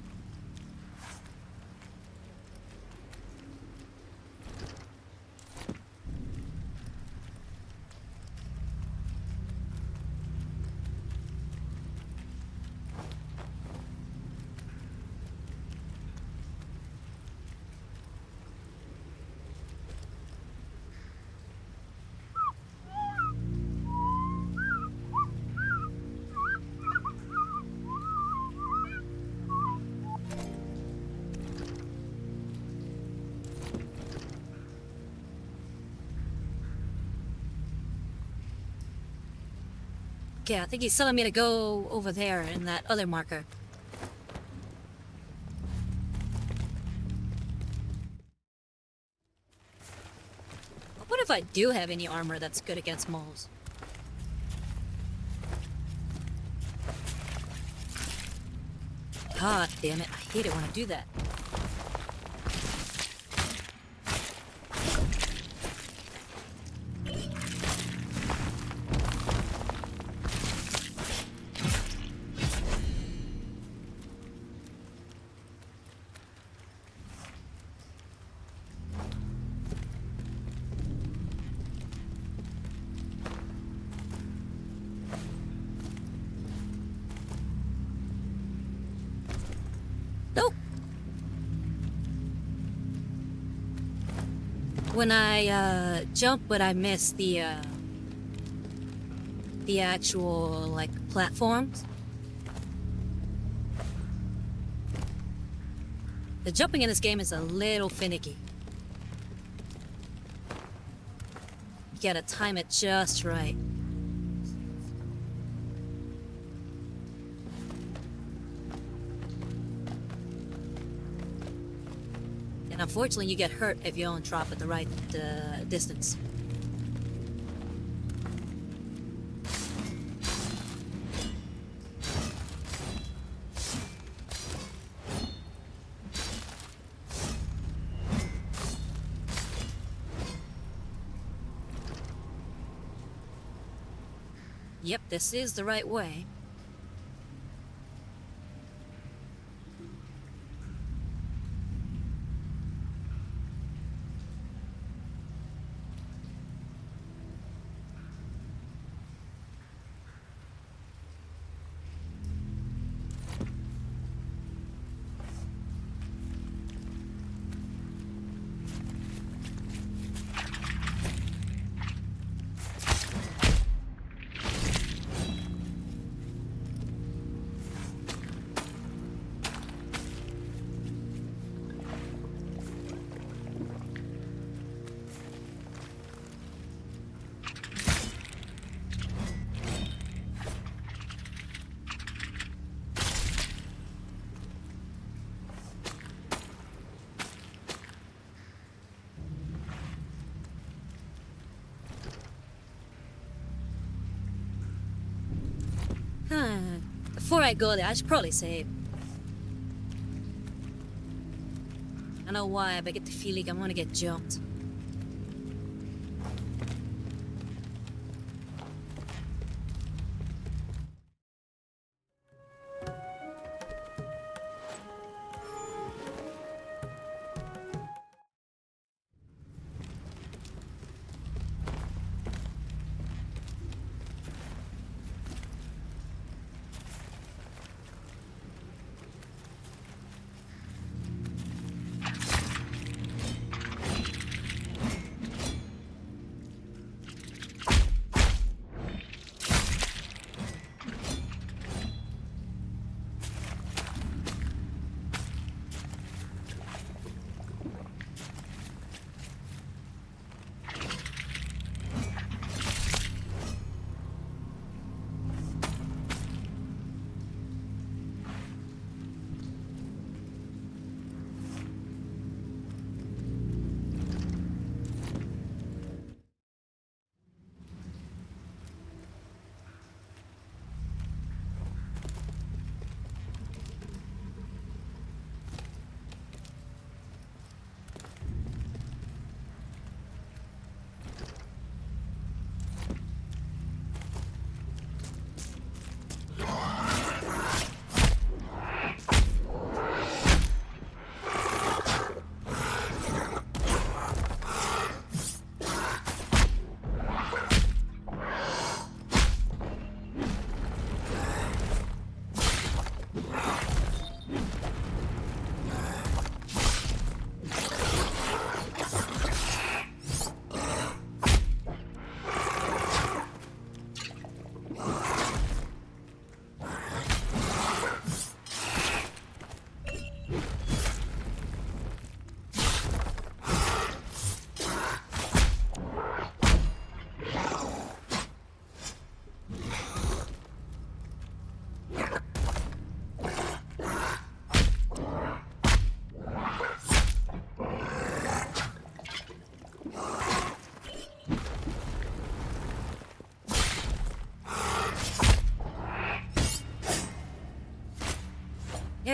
Okay, I think he's telling me to go over there in that other marker. What if I do have any armor that's good against moles? God damn it, I hate it when I do that. Nope. When I jump, but I miss the actual like platforms. The jumping in this game is a little finicky. You gotta time it just right. And unfortunately, you get hurt if you don't drop at the right distance. Yep, this is the right way. Before I go there, I should probably save. I don't know why, but I get the feeling I'm gonna get jumped.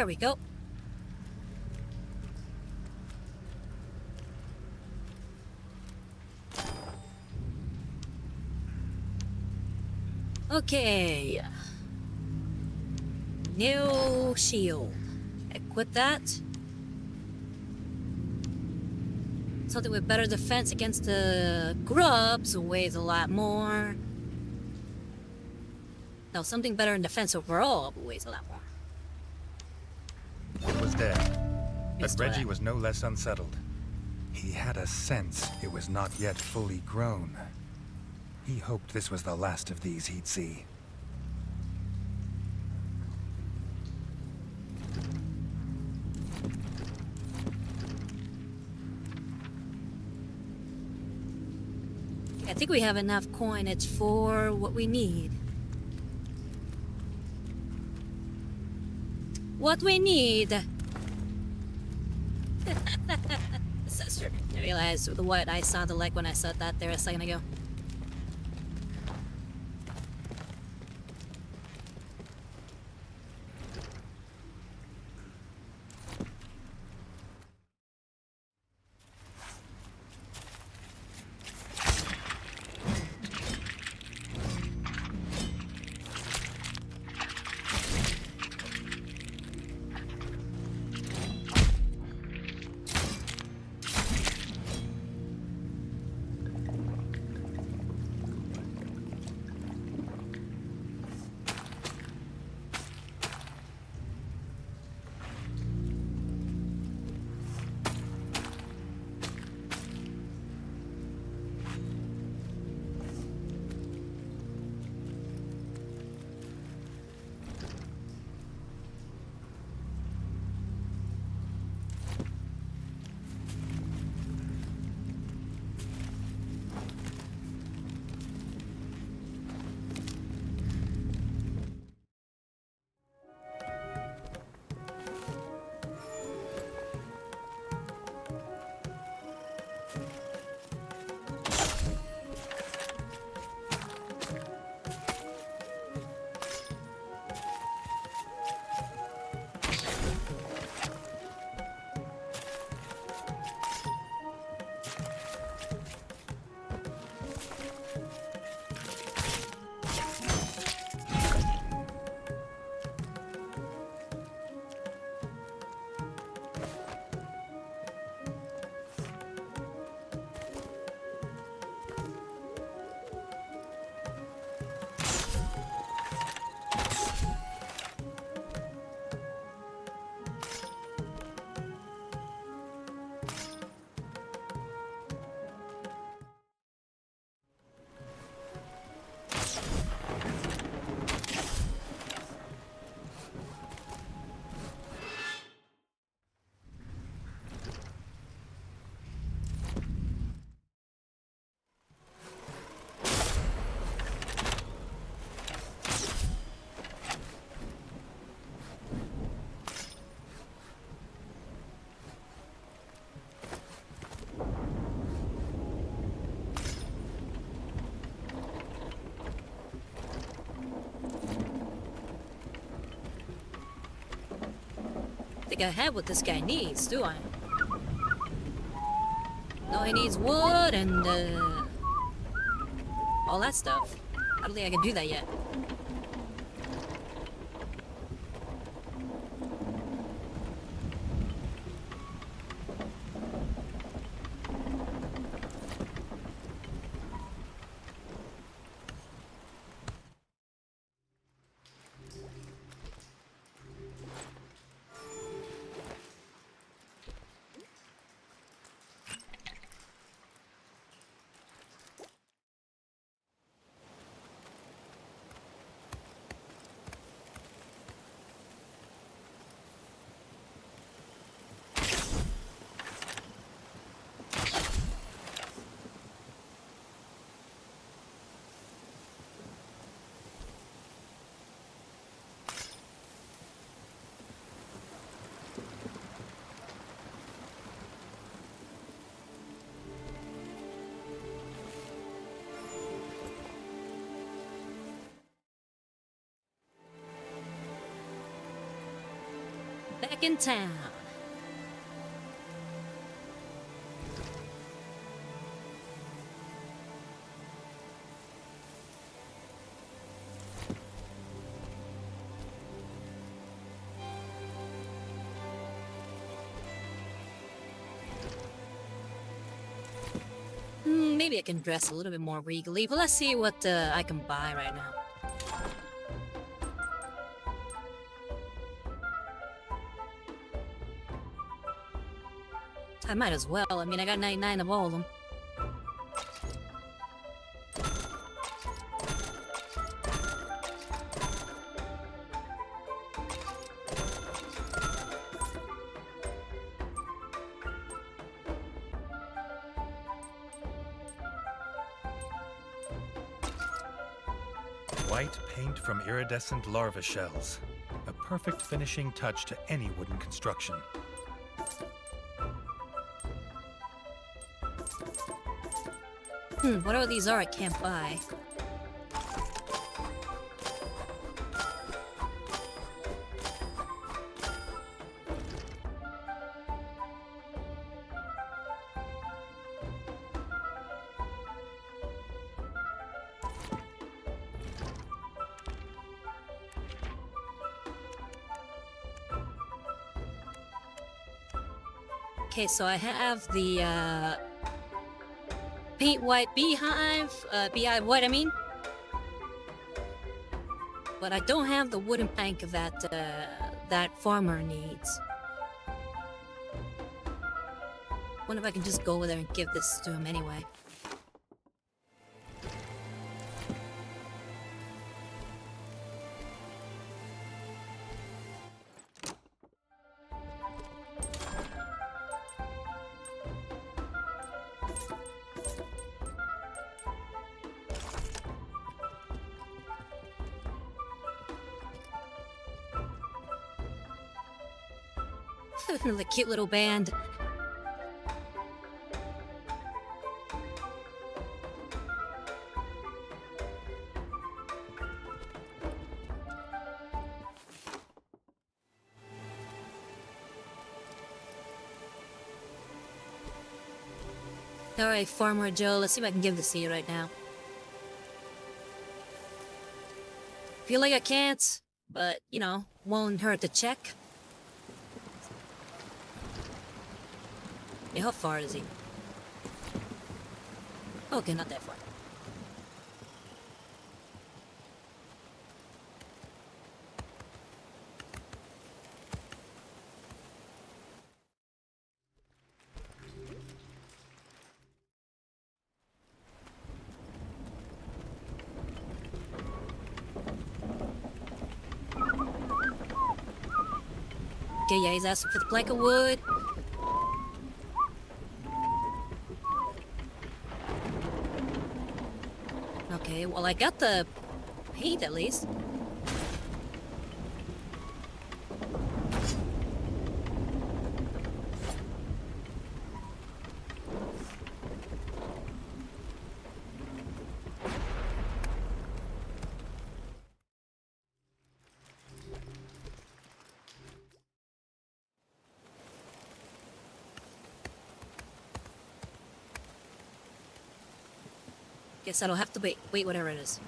There we go. Okay. New shield. Equip that. Something with better defense against the grubs weighs a lot more. No, something better in defense overall but weighs a lot more. It was dead, but Restore Reggie that. was no less unsettled. He had a sense it was not yet fully grown. He hoped this was the last of these he'd see. I think we have enough coinage for what we need. What we need! I realized what I sounded like when I said that there a second ago. Think I have what this guy needs, do I? No, he needs wood and all that stuff. I don't think I can do that yet. back in town. Maybe I can dress a little bit more regally, but let's see what I can buy right now. I might as well. I mean, I got 99 of all of them. White paint from iridescent larva shells. A perfect finishing touch to any wooden construction. Whatever these are, I can't buy. Okay, so I have the paint white beehive, beehive white I mean. But I don't have the wooden plank that that farmer needs. Wonder if I can just go over there and give this to him anyway. The cute little band. Alright, Farmer Joe, let's see if I can give this to you right now. Feel like I can't, but, you know, won't hurt to check. Yeah, how far is he? Okay, not that far. Okay, yeah, he's asking for the plank of wood. Okay, well, I got the paint at least. Guess I don't have to wait whatever it is.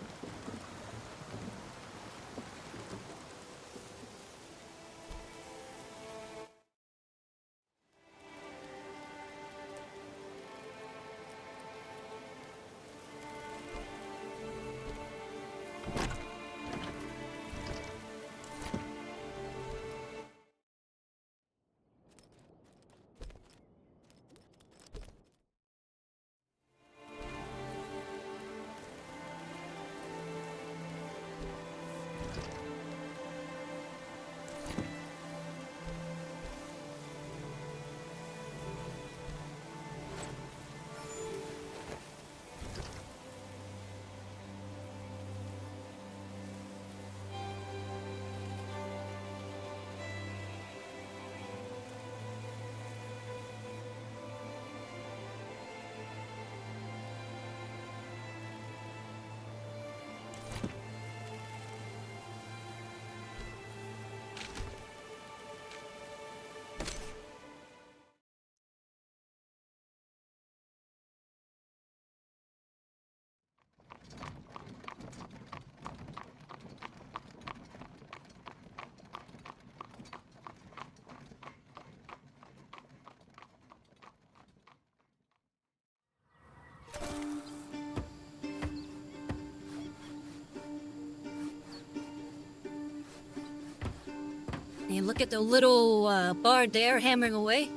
look at the little bard there hammering away.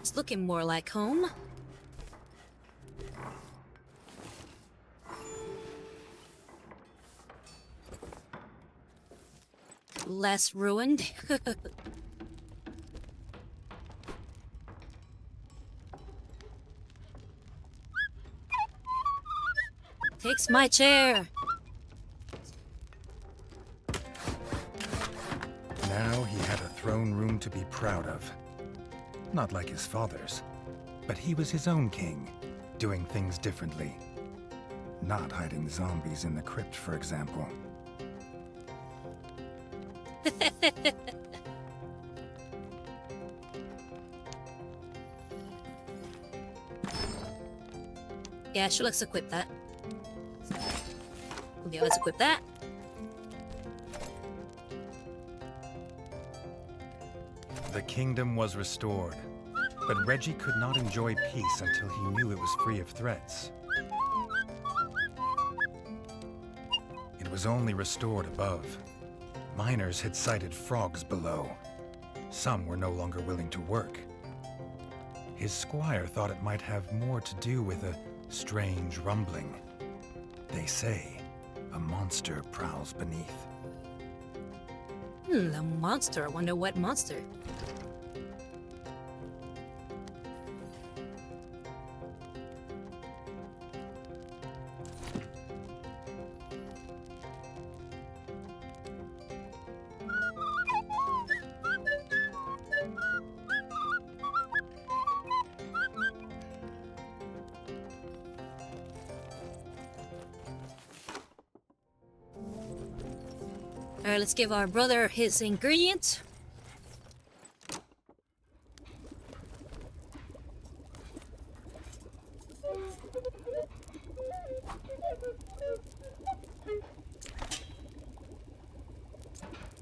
It's looking more like home. Less ruined. Takes my chair. Now he had a throne room to be proud of. Not like his father's, but he was his own king, doing things differently. Not hiding zombies in the crypt, for example. Yeah, sure, let's equip that. Okay, let's equip that. The kingdom was restored, but Reggie could not enjoy peace until he knew it was free of threats. It was only restored above. Miners had sighted frogs below. Some were no longer willing to work. His squire thought it might have more to do with a strange rumbling. They say a monster prowls beneath. A monster. I wonder what monster. Alright, let's give our brother his ingredients.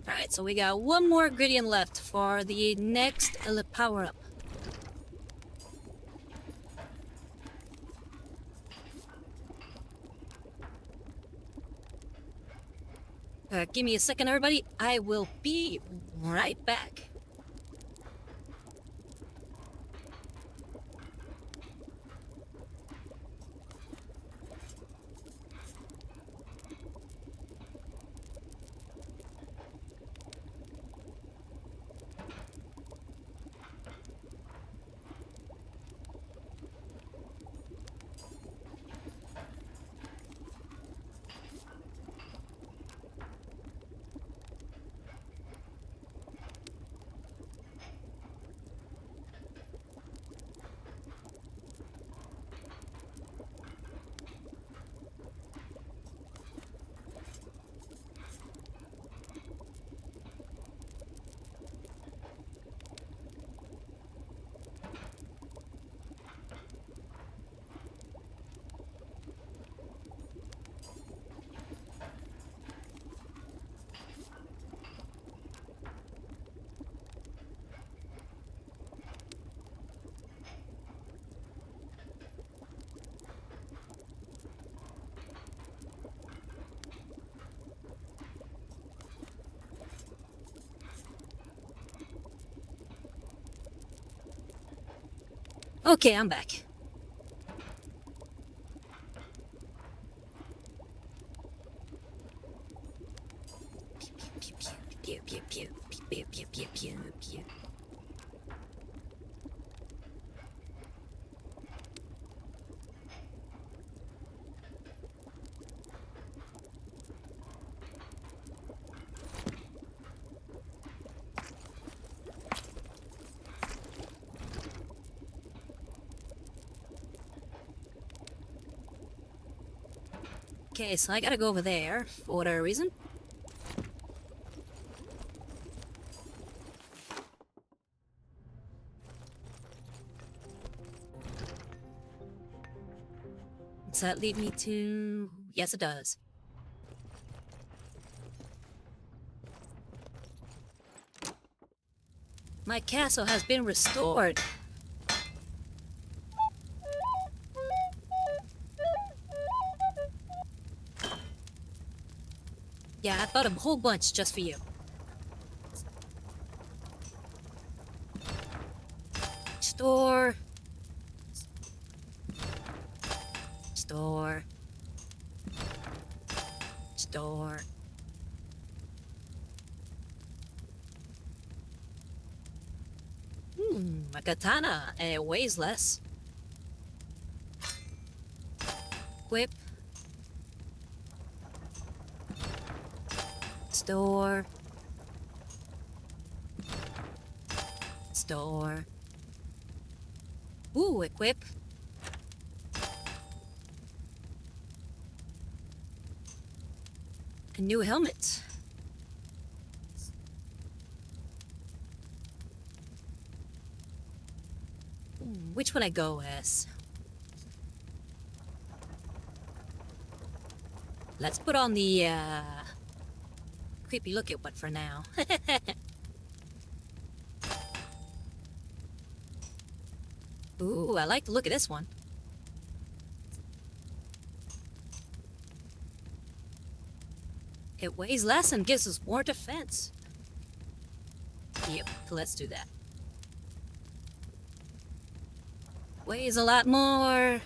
Alright, so we got one more ingredient left for the next power-up. Give me a second, everybody. I will be right back. Okay, I'm back. Pew, pew, pew, pew, pew, pew, pew, pew. Okay, so I gotta go over there for whatever reason. What's that lead me to? Yes, it does. My castle has been restored. Yeah, I bought a whole bunch just for you. Store. Store. Store. My katana, and it weighs less. Whip. Store. Store. Ooh, equip. A new helmet. Which one I go as? Let's put on the creepy looking one for now. Ooh, I like the look of this one. It weighs less and gives us more defense. Yep, let's do that. Weighs a lot more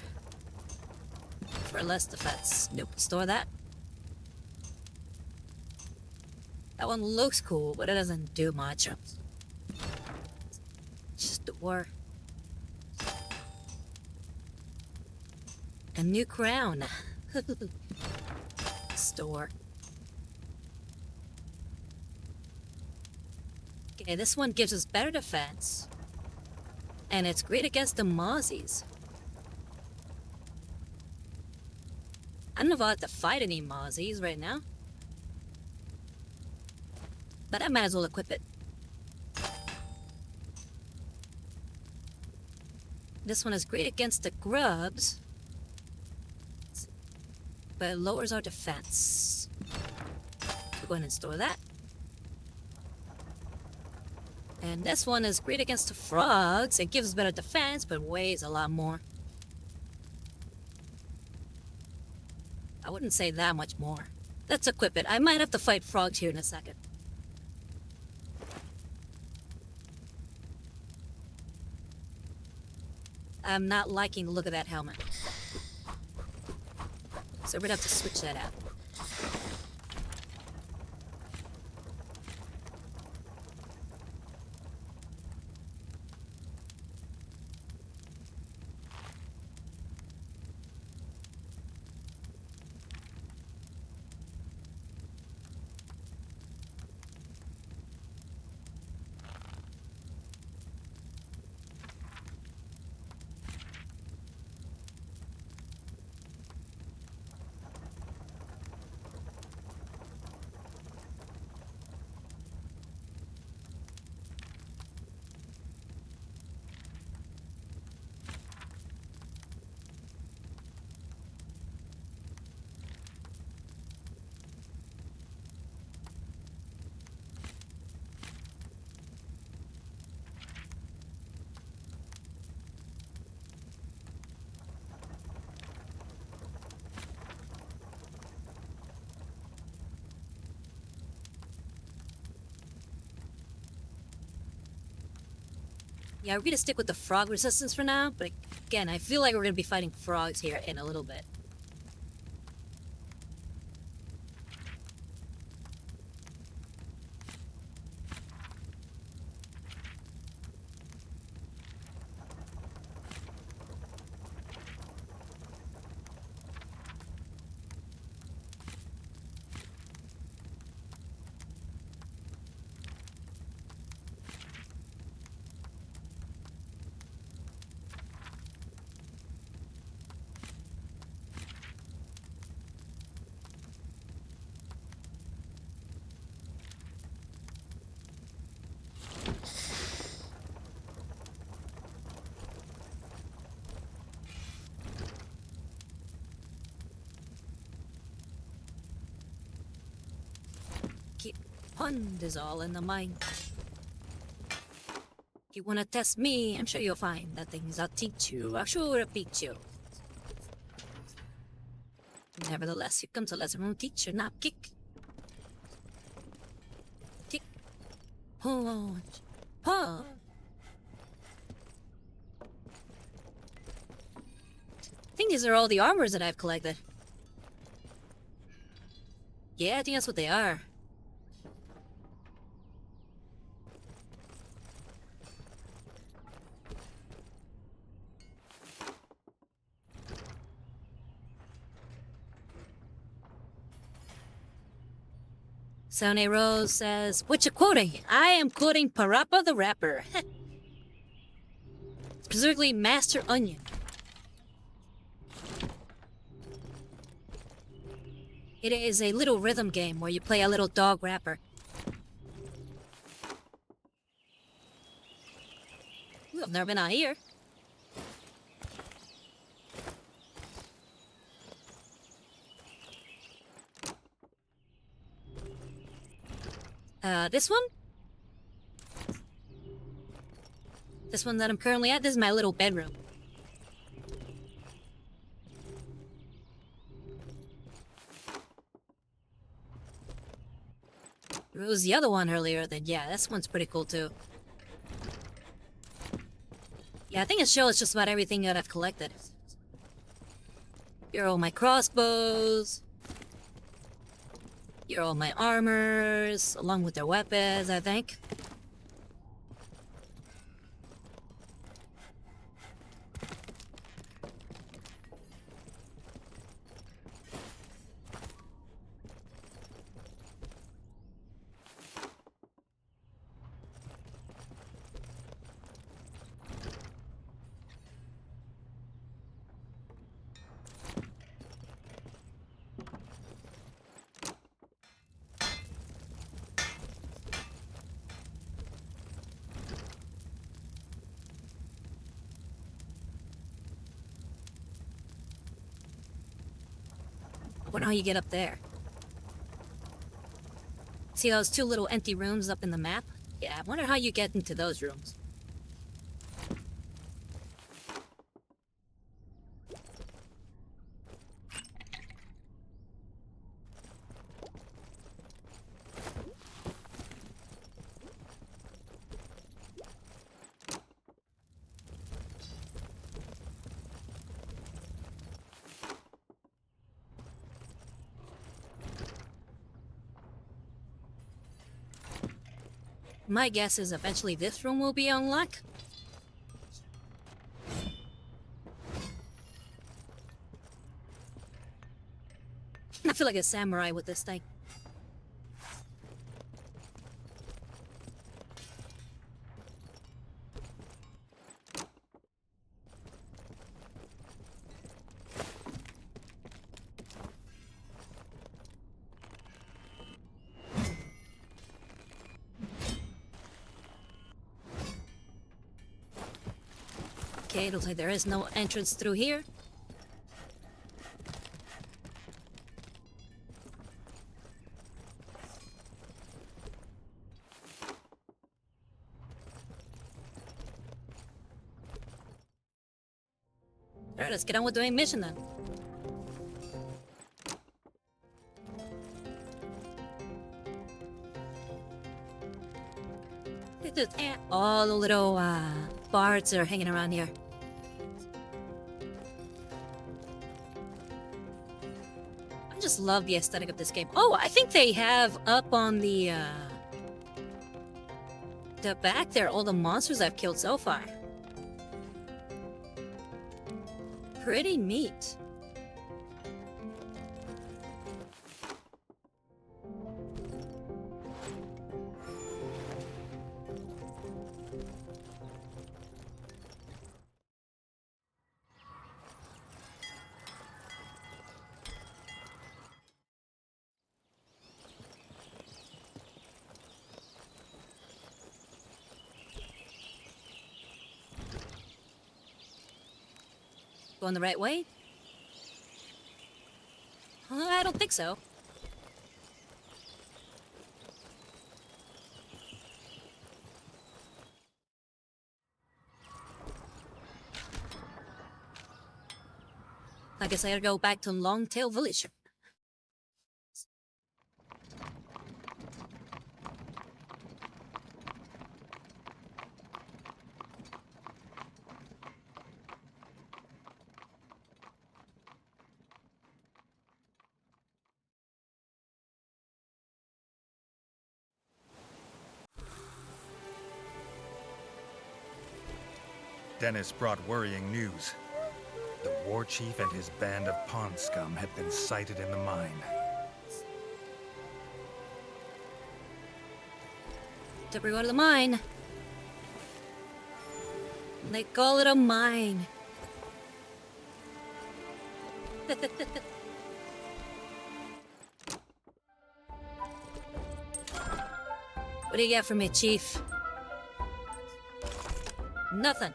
for less defense. Nope, store that. That one looks cool, but it doesn't do much. Store. A new crown. Store. Okay, this one gives us better defense. And it's great against the Mozzies. I don't know if I'll have to fight any Mozzies right now. But I might as well equip it. This one is great against the grubs. But it lowers our defense. So go ahead and store that. And this one is great against the frogs. It gives better defense, but weighs a lot more. I wouldn't say that much more. Let's equip it. I might have to fight frogs here in a second. I'm not liking the look of that helmet. So we're gonna have to switch that out. Yeah, we're gonna stick with the frog resistance for now, but again, I feel like we're gonna be fighting frogs here in a little bit. Fun is all in the mind. If you wanna test me, I'm sure you'll find that things I'll teach you are sure to beat you. Nevertheless, you come to lesson room, teach you not kick. Kick. Punch. Punch. I think these are all the armors that I've collected. Yeah, I think that's what they are. Sone Rose says, "What you quoting?" I am quoting Parappa the Rapper. Specifically, Master Onion. It is a little rhythm game where you play a little dog rapper. Ooh, I've never been out here. This one? This one that I'm currently at, this is my little bedroom. It was the other one earlier, then yeah, this one's pretty cool too. Yeah, I think it shows just about everything that I've collected. Here are all my crossbows. Here are all my armors, along with their weapons, I think. I wonder how you get up there. See those two little empty rooms up in the map? Yeah, I wonder how you get into those rooms. My guess is eventually this room will be unlocked. I feel like a samurai with this thing. Okay, it looks like there is no entrance through here. Alright, let's get on with doing mission then. All the little bards are hanging around here. I just love the aesthetic of this game. Oh, I think they have up on the back there all the monsters I've killed so far. Pretty neat. Going the right way? I don't think so. I guess I gotta go back to Longtail Village. Dennis brought worrying news. The war chief and his band of pond scum had been sighted in the mine. Did we go to the mine? They call it a mine. What do you got for me, Chief? Nothing.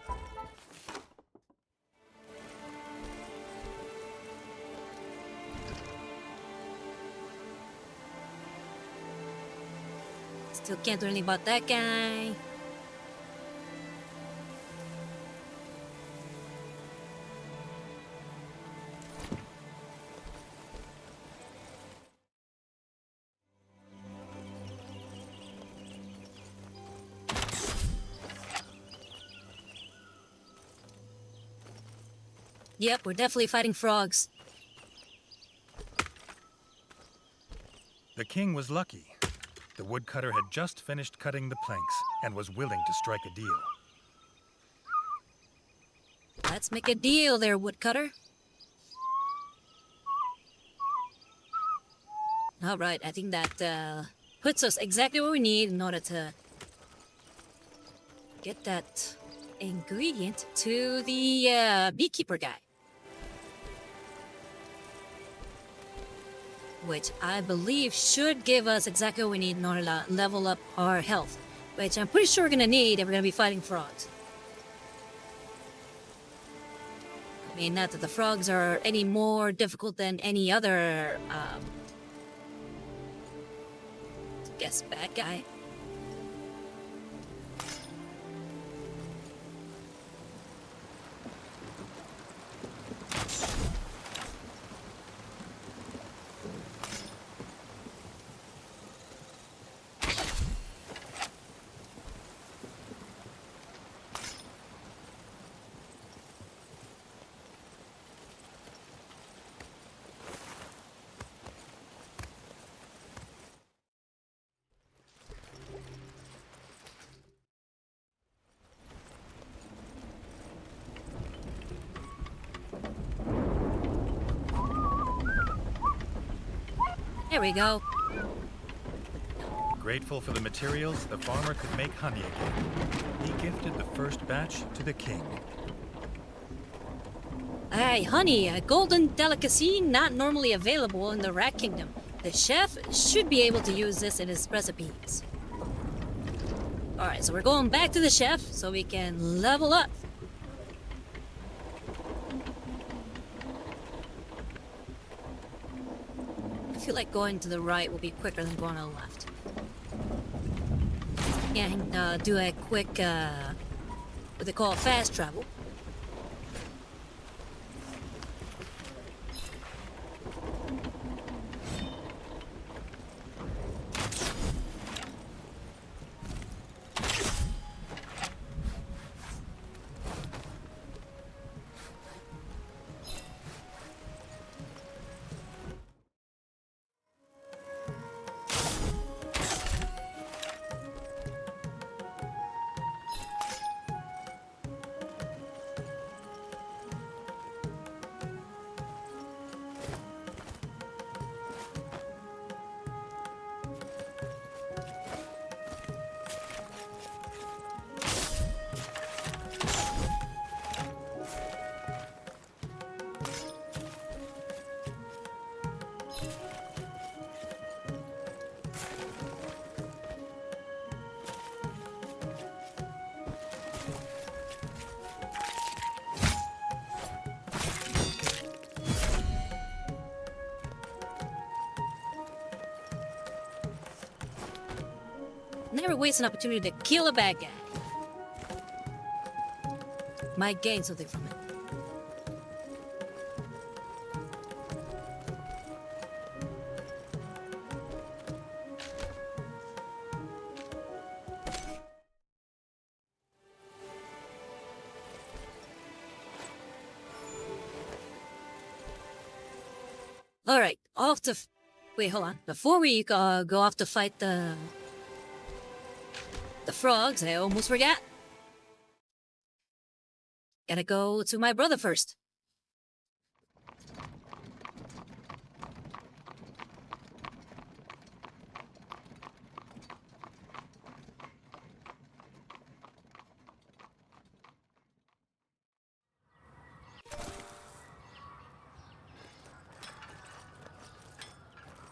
Still can't do anything about that guy. Yep, we're definitely fighting frogs. The king was lucky. The woodcutter had just finished cutting the planks and was willing to strike a deal. Let's make a deal there, woodcutter. Alright, I think that puts us exactly what we need in order to get that ingredient to the beekeeper guy. Which I believe should give us exactly what we need in order to level up our health. Which I'm pretty sure we're gonna need if we're gonna be fighting frogs. I mean, not that the frogs are any more difficult than any other, guess bad guy. There we go. Grateful for the materials, the farmer could make honey again. He gifted the first batch to the king. Hey, honey, a golden delicacy not normally available in the Rat Kingdom. The chef should be able to use this in his recipes. Alright, so we're going back to the chef so we can level up. I feel like going to the right will be quicker than going to the left. Yeah, do a quick, what they call fast travel. Never waste an opportunity to kill a bad guy. Might gain something from it. All right, off to. Wait, hold on. Before we go off to fight the frogs, I almost forgot. Gotta go to my brother first.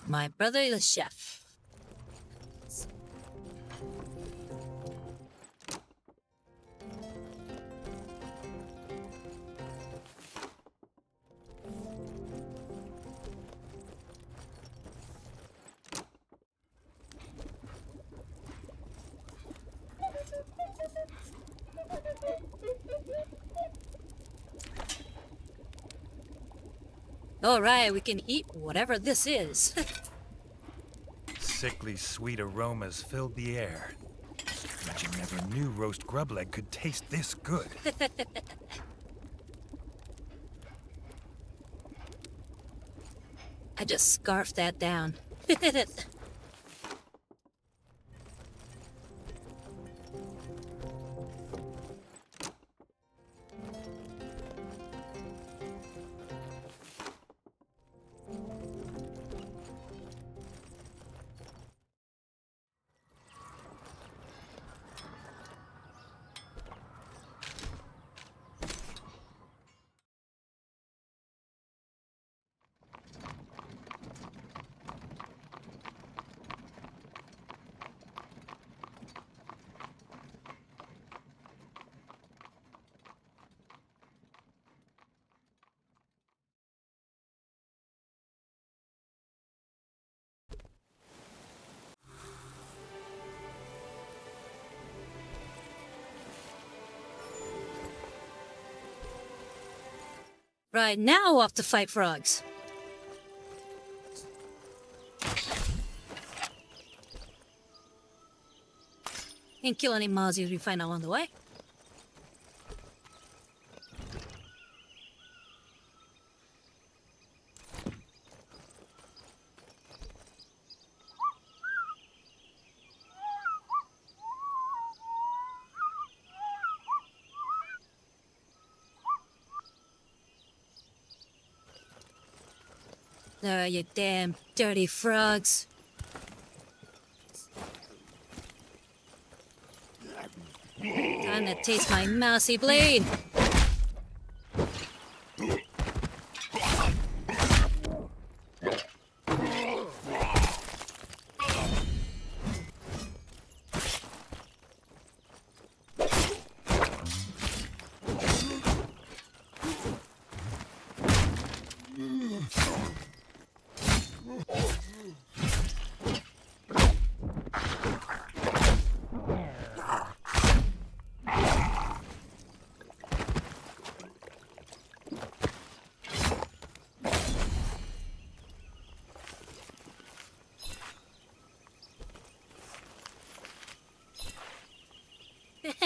My brother is a chef. All right, we can eat whatever this is. Sickly sweet aromas filled the air. Reggie never knew roast grub leg could taste this good. I just scarfed that down. Right, now off to fight frogs. And kill any mozzies we find along the way. Oh, you damn dirty frogs. Time to taste my mousy blade.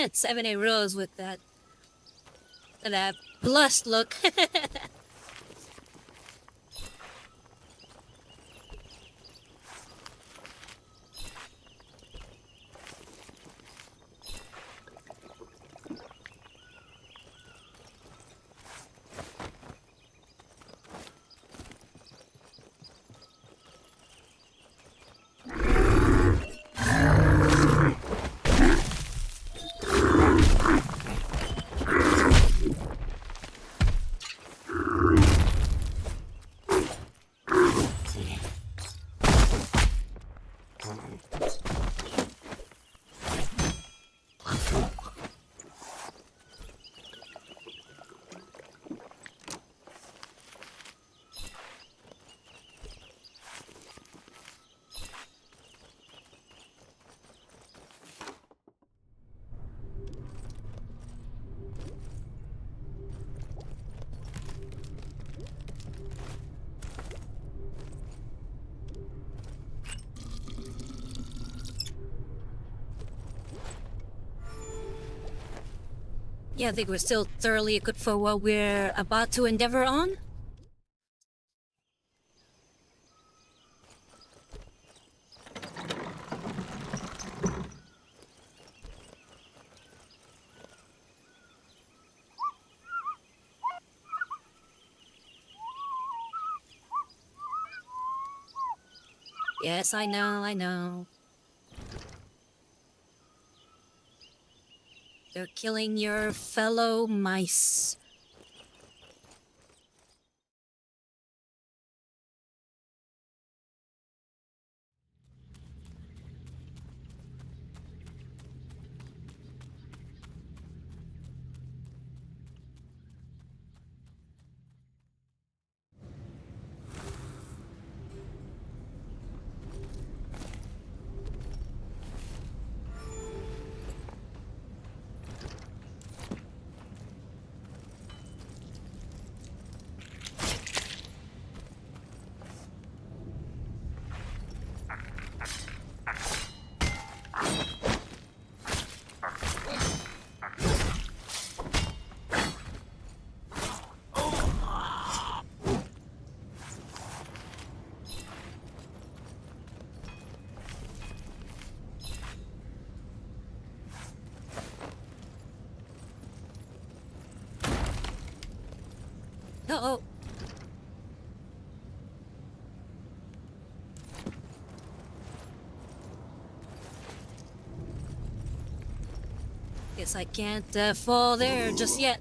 It's 7 rows with that blush look. Yeah, I think we're still thoroughly equipped for what we're about to endeavor on. Yes, I know, I know. They're killing your fellow mice. Uh-oh. Guess I can't fall there just yet.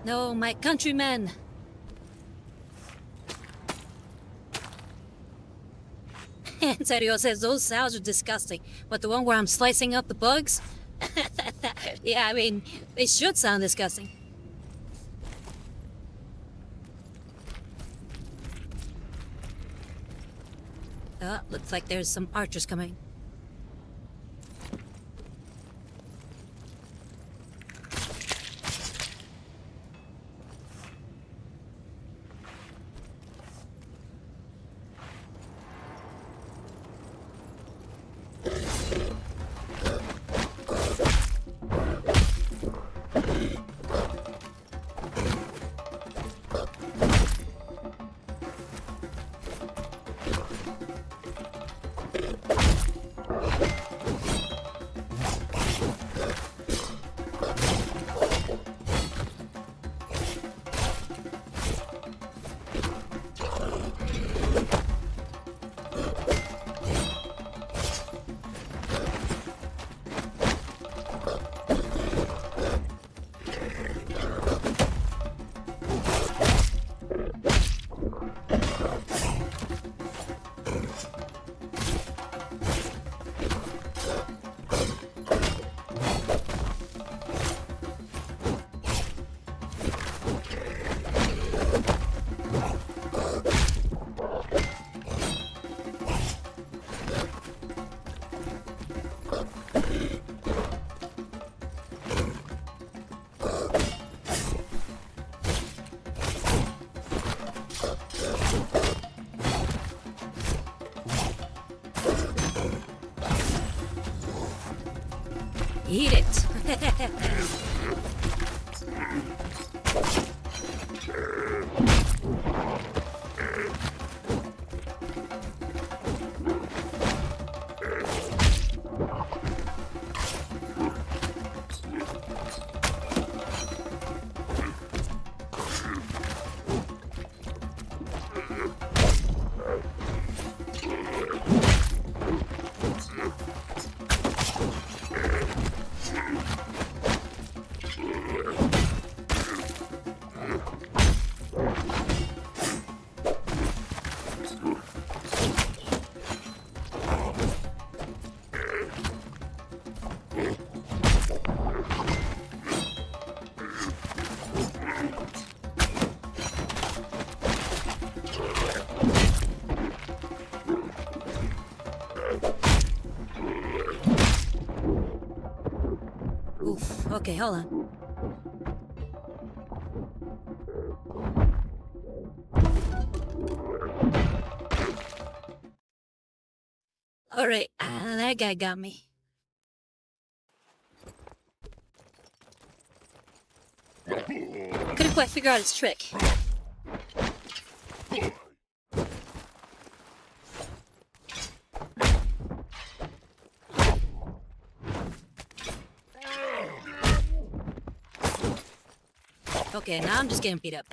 No, my countrymen. En serio, says those sows are disgusting. But the one where I'm slicing up the bugs? Yeah, I mean, they should sound disgusting. Looks like there's some archers coming. Okay, hold on. Alright, that guy got me. Couldn't quite figure out his trick. Okay, now I'm just getting beat up.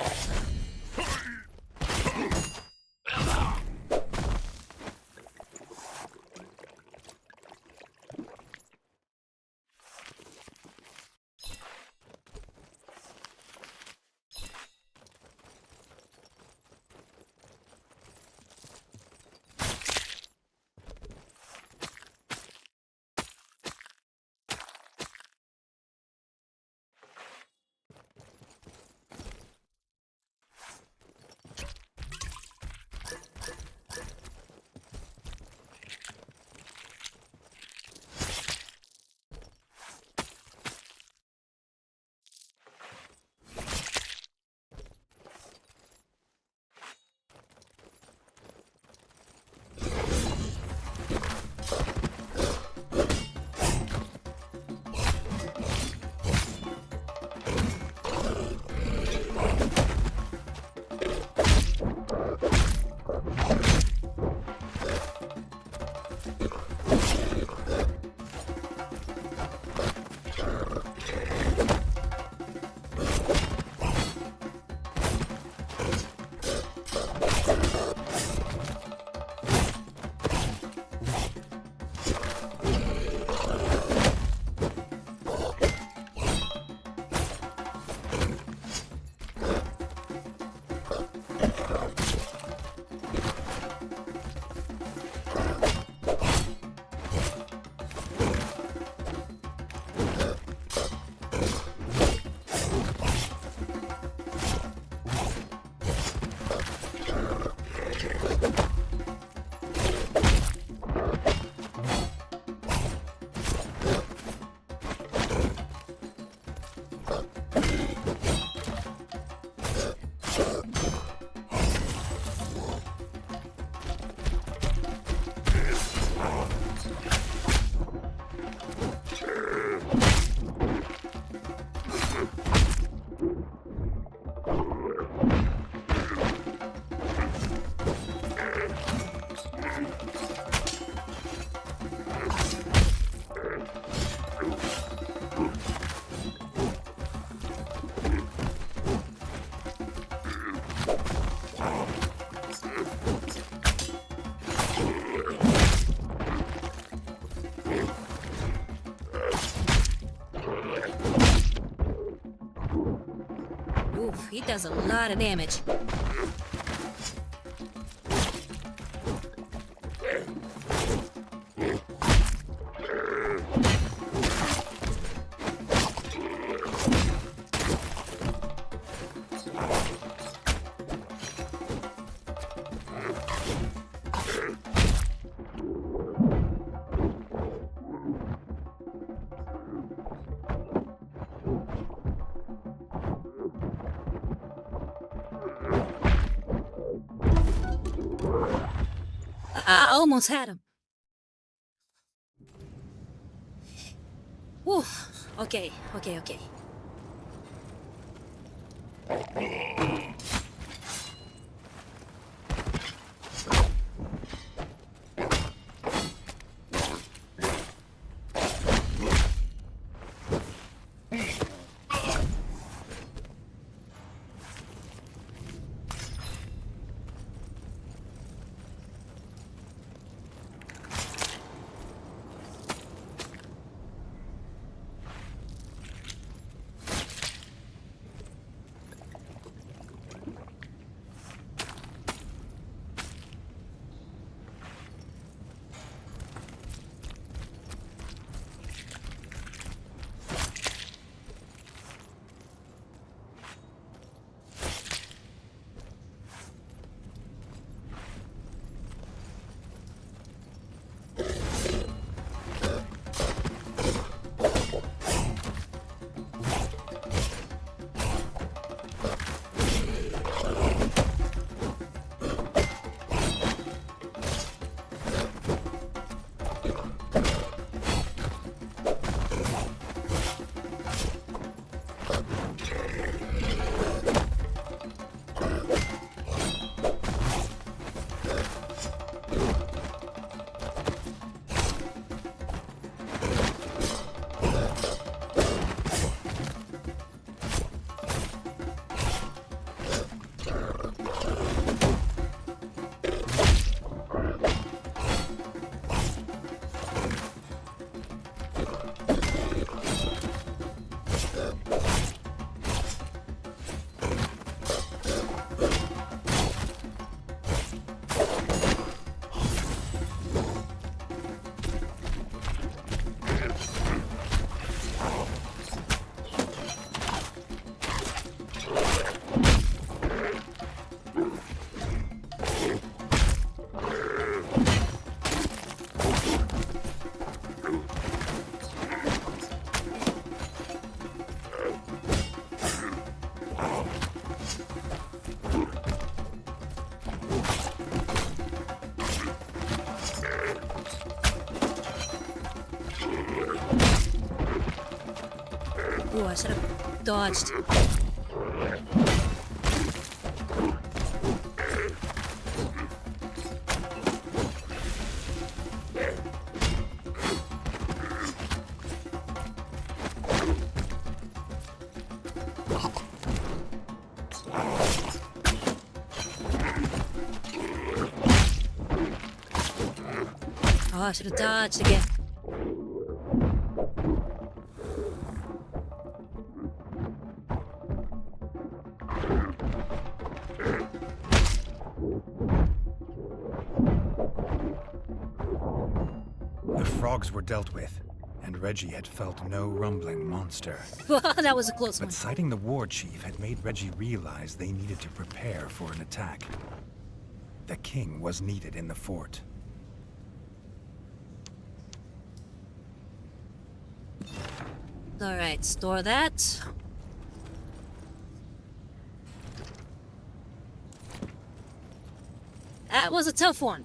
Oof, he does a lot of damage. I almost had him. Whew. Okay. I should have dodged. Oh, I should have dodged again. The frogs were dealt with, and Reggie had felt no rumbling monster. That was a close one. But sighting the war chief had made Reggie realize they needed to prepare for an attack. The king was needed in the fort. Alright, store that. That was a tough one.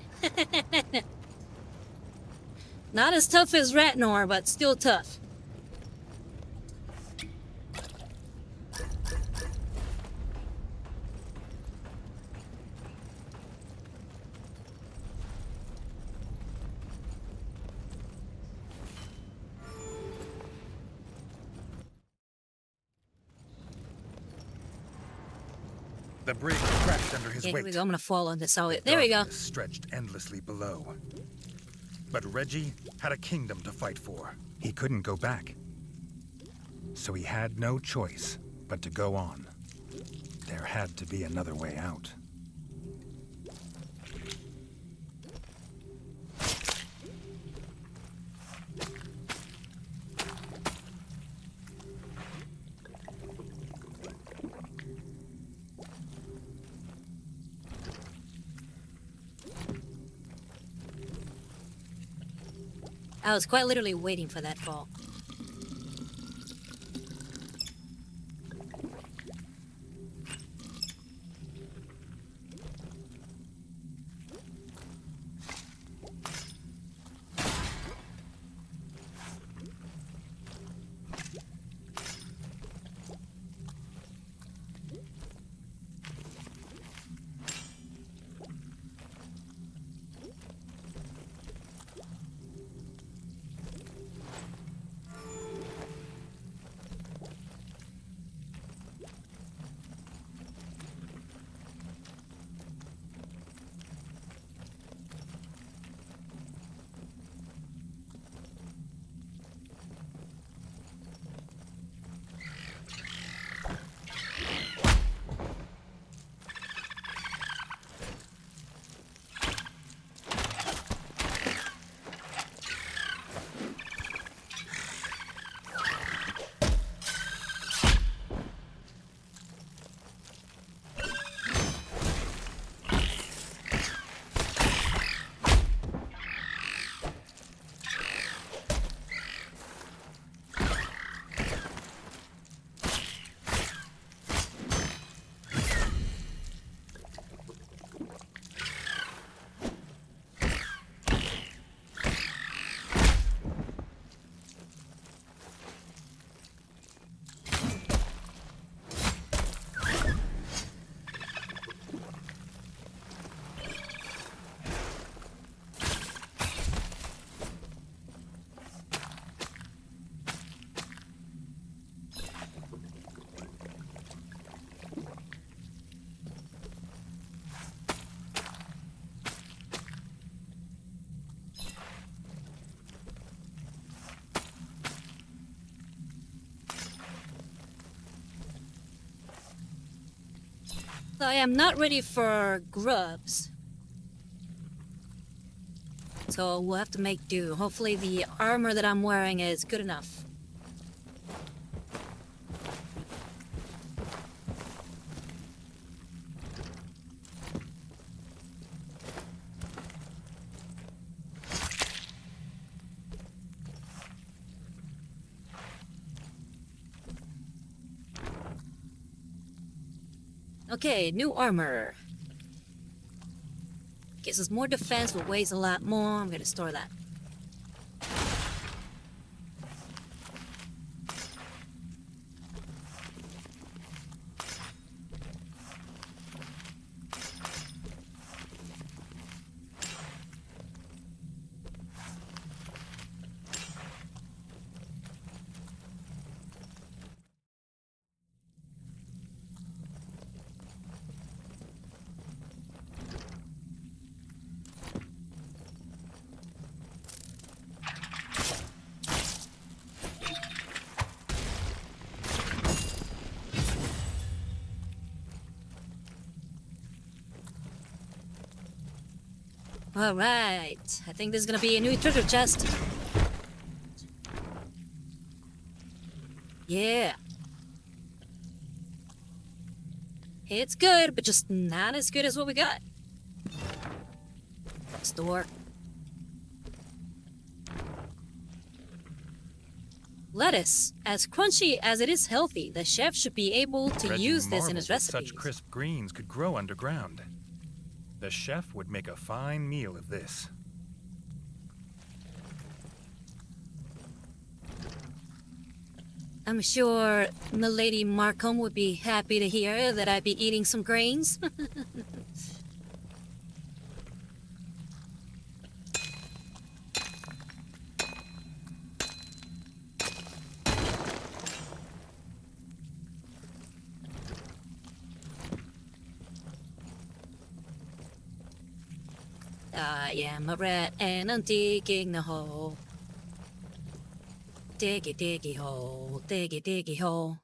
Not as tough as Ratnor, but still tough. The bridge cracked under his Okay, here weight. we go. I'm gonna fall on this. Oh, there we go. Darkness stretched endlessly below. But Reggie had a kingdom to fight for. He couldn't go back. So he had no choice but to go on. There had to be another way out. I was quite literally waiting for that fall. I am not ready for grubs. So we'll have to make do. Hopefully the armor that I'm wearing is good enough. Okay, new armor. Gives us more defense, but weighs a lot more. I'm gonna store that. Alright, I think this is gonna be a new treasure chest. Yeah. It's good, but just not as good as what we got. Store. Lettuce. As crunchy as it is healthy, the chef should be able to Reggie use this in his marveled that recipes. such crisp greens could grow underground. The chef would make a fine meal of this. I'm sure Milady Markham would be happy to hear that I'd be eating some grains. I am a rat and I'm digging the hole. Diggy diggy hole, diggy diggy hole.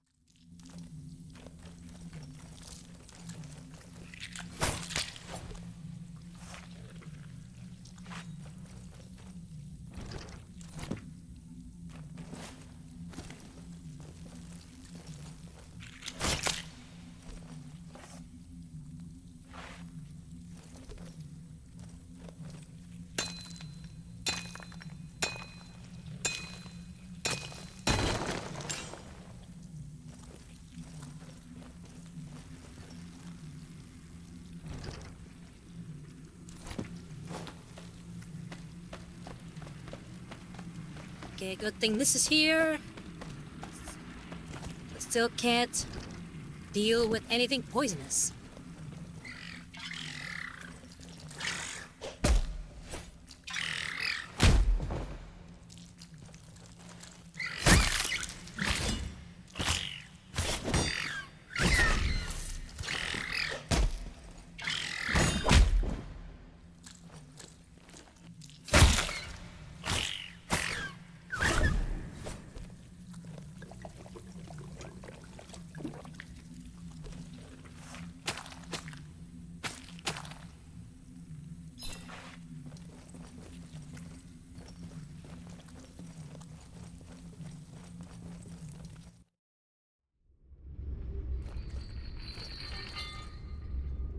Okay, good thing this is here. Still can't deal with anything poisonous.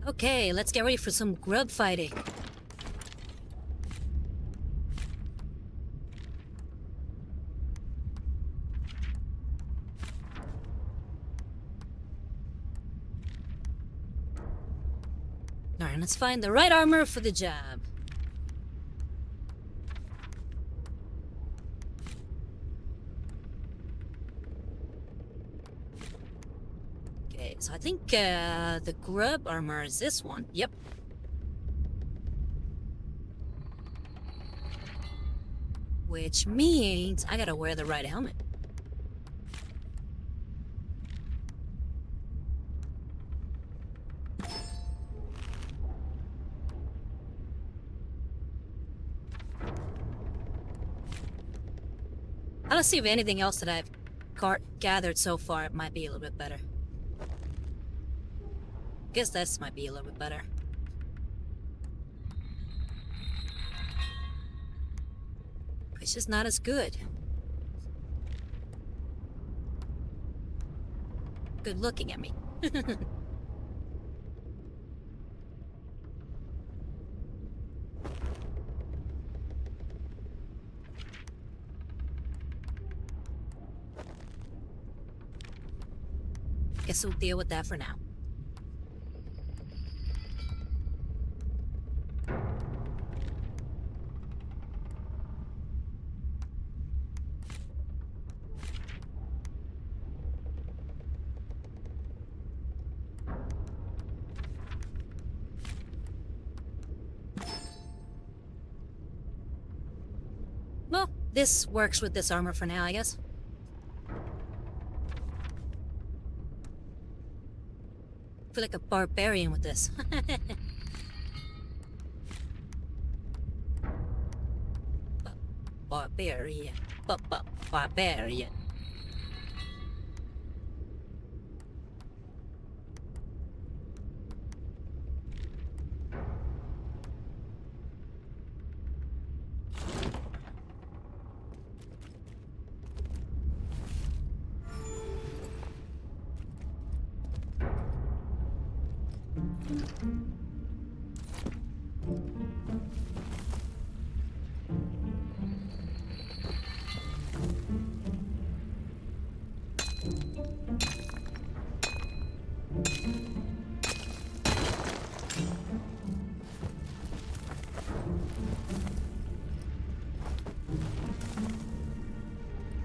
Okay, let's get ready for some grub fighting. Alright, let's find the right armor for the job. Okay, so I think the grub armor is this one. Yep. Which means I gotta wear the right helmet. Let's see if anything else that I've gathered so far might be a little bit better. Guess this might be a little bit better. It's just not as good. Good looking at me. Guess we'll deal with that for now. Well, this works with this armor for now, I guess. I feel like a barbarian with this. Barbarian. Barbarian.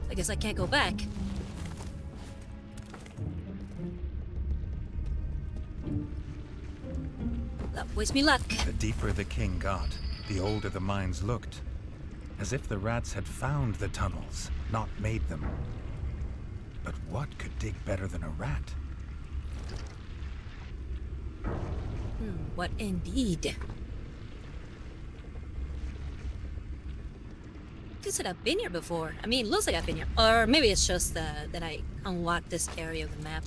I guess I can't go back. Wish me luck. The deeper the king got, the older the mines looked. As if the rats had found the tunnels, not made them. But what could dig better than a rat? What indeed? Who said I've been here before? I mean, looks like I've been here. Or maybe it's just that I unlocked this area of the map.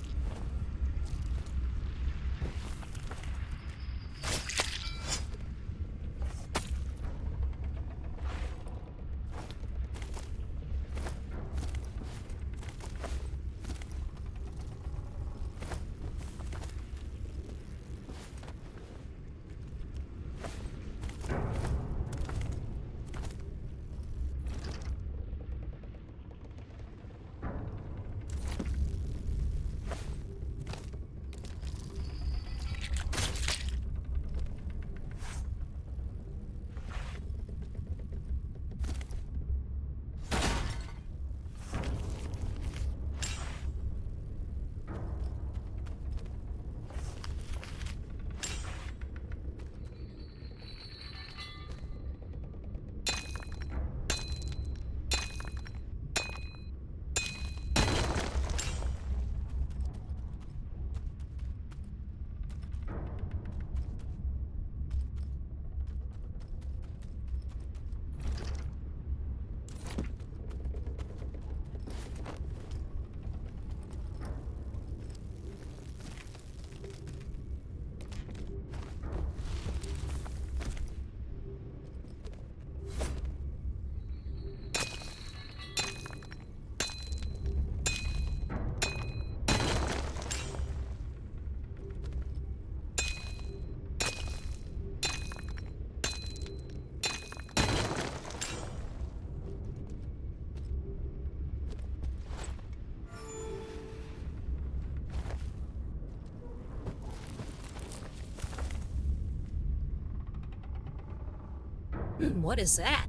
What is that?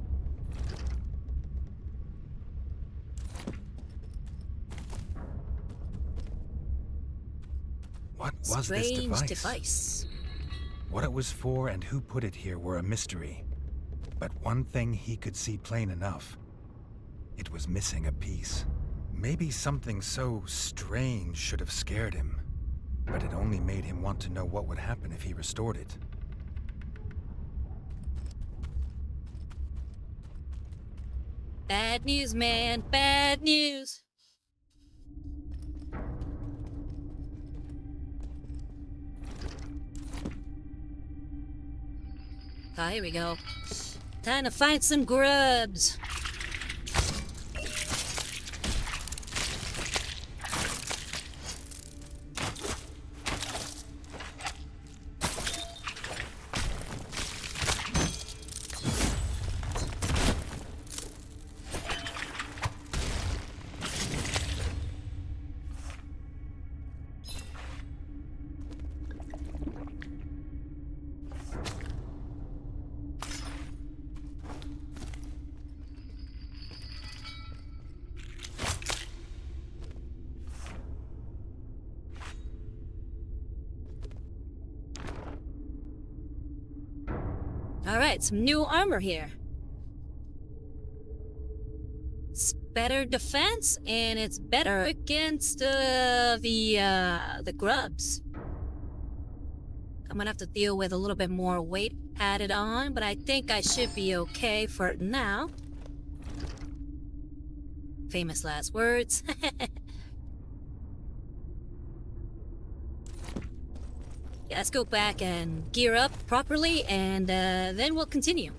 What was this Strange device? device. What it was for and who put it here were a mystery. But one thing he could see plain enough. It was missing a piece. Maybe something so strange should have scared him. But it only made him want to know what would happen if he restored it. Bad news, man. Bad news. Ah, here we go. Time to find some grubs. Alright, some new armor here. It's better defense, and it's better against the grubs. I'm gonna have to deal with a little bit more weight added on, but I think I should be okay for now. Famous last words. Yeah, let's go back and gear up properly, and then we'll continue.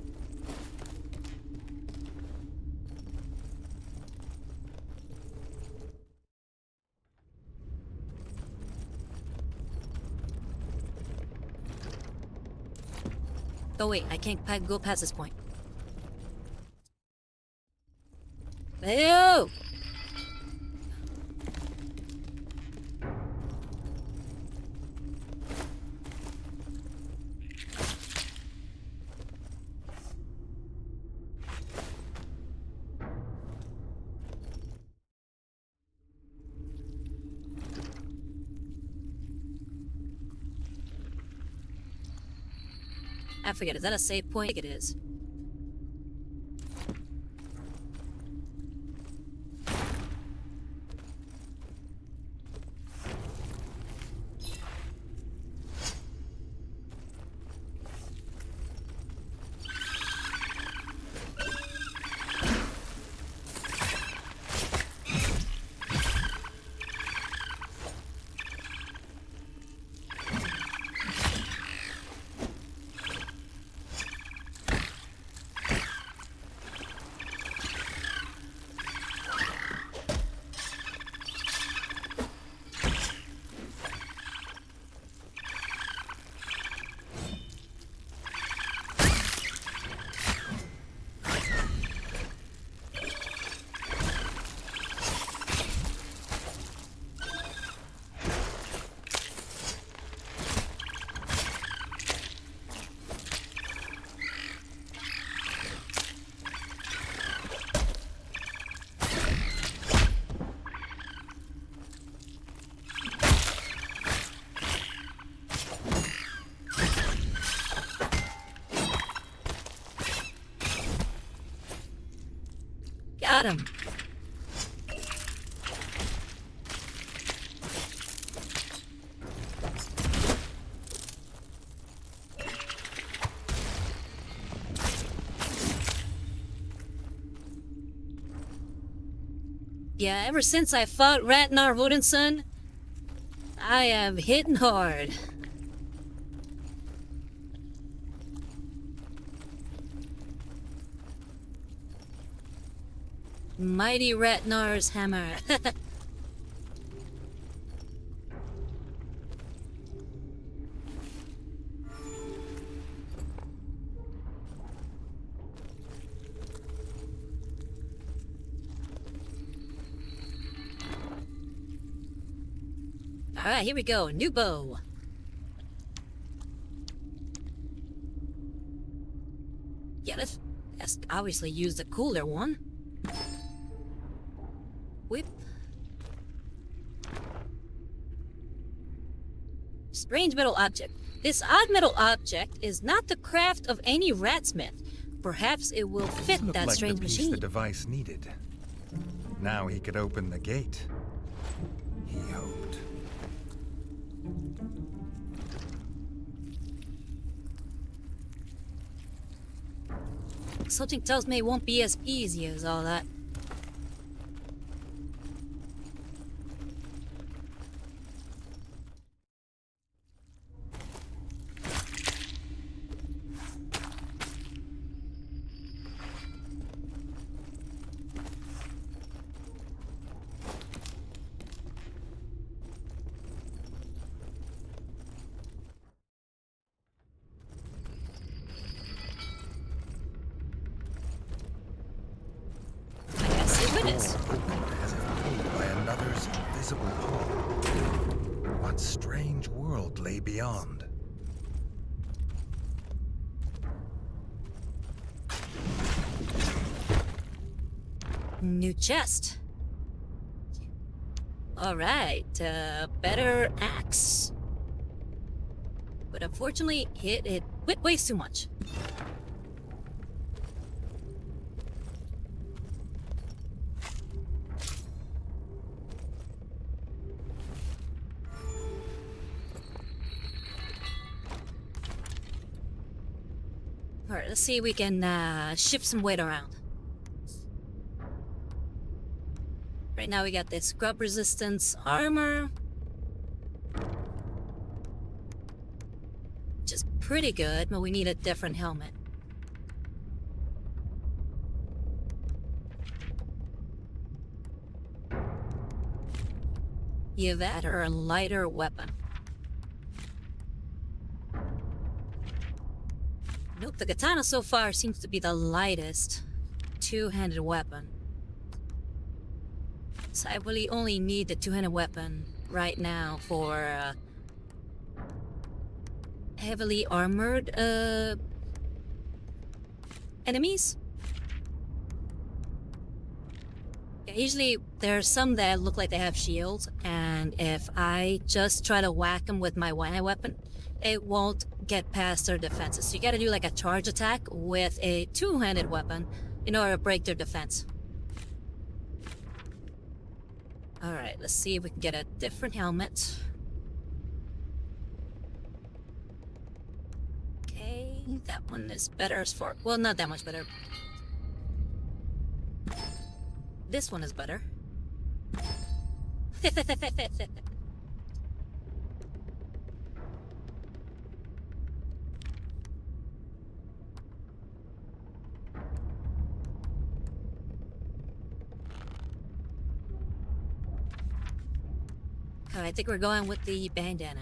Oh wait, I can't go past this point. Ew! I forget, is that a save point? I think it is. Got him. Yeah, ever since I fought Ratnar Vodenson, I am hitting hard. Mighty Ratnar's hammer. Alright, here we go. New bow. Yeah, let's obviously use the cooler one. Whip. Strange metal object. This odd metal object is not the craft of any ratsmith. Perhaps it will fit Looked that like strange the piece machine. the device needed. Now he could open the gate. He hoped. Something tells me it won't be as easy as all that. Witness. Opened as if pulled by another's invisible pull. What strange world lay beyond? New chest. Alright, better axe. But unfortunately, it weighs too much. Alright, let's see if we can shift some weight around. Right now we got this scrub resistance armor. Which is pretty good, but we need a different helmet. Give that or a lighter weapon. Nope, the katana so far seems to be the lightest two-handed weapon. So I really only need the two-handed weapon right now for heavily armored enemies. Yeah, usually there's some that look like they have shields, and if I just try to whack them with my one-handed weapon, it won't get past their defenses. So you gotta do like a charge attack with a two-handed weapon in order to break their defense. Alright, let's see if we can get a different helmet. Okay, that one is better as far... Well, not that much better. This one is better. I think we're going with the bandana.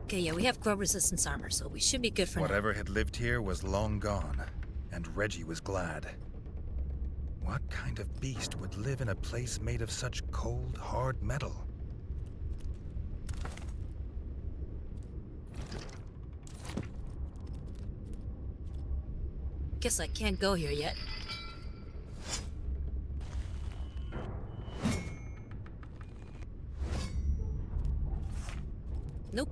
Okay, yeah, we have crop resistance armor, so we should be good for Whatever had lived here was long gone, and Reggie was glad. What kind of beast would live in a place made of such cold, hard metal? Guess I can't go here yet. Nope.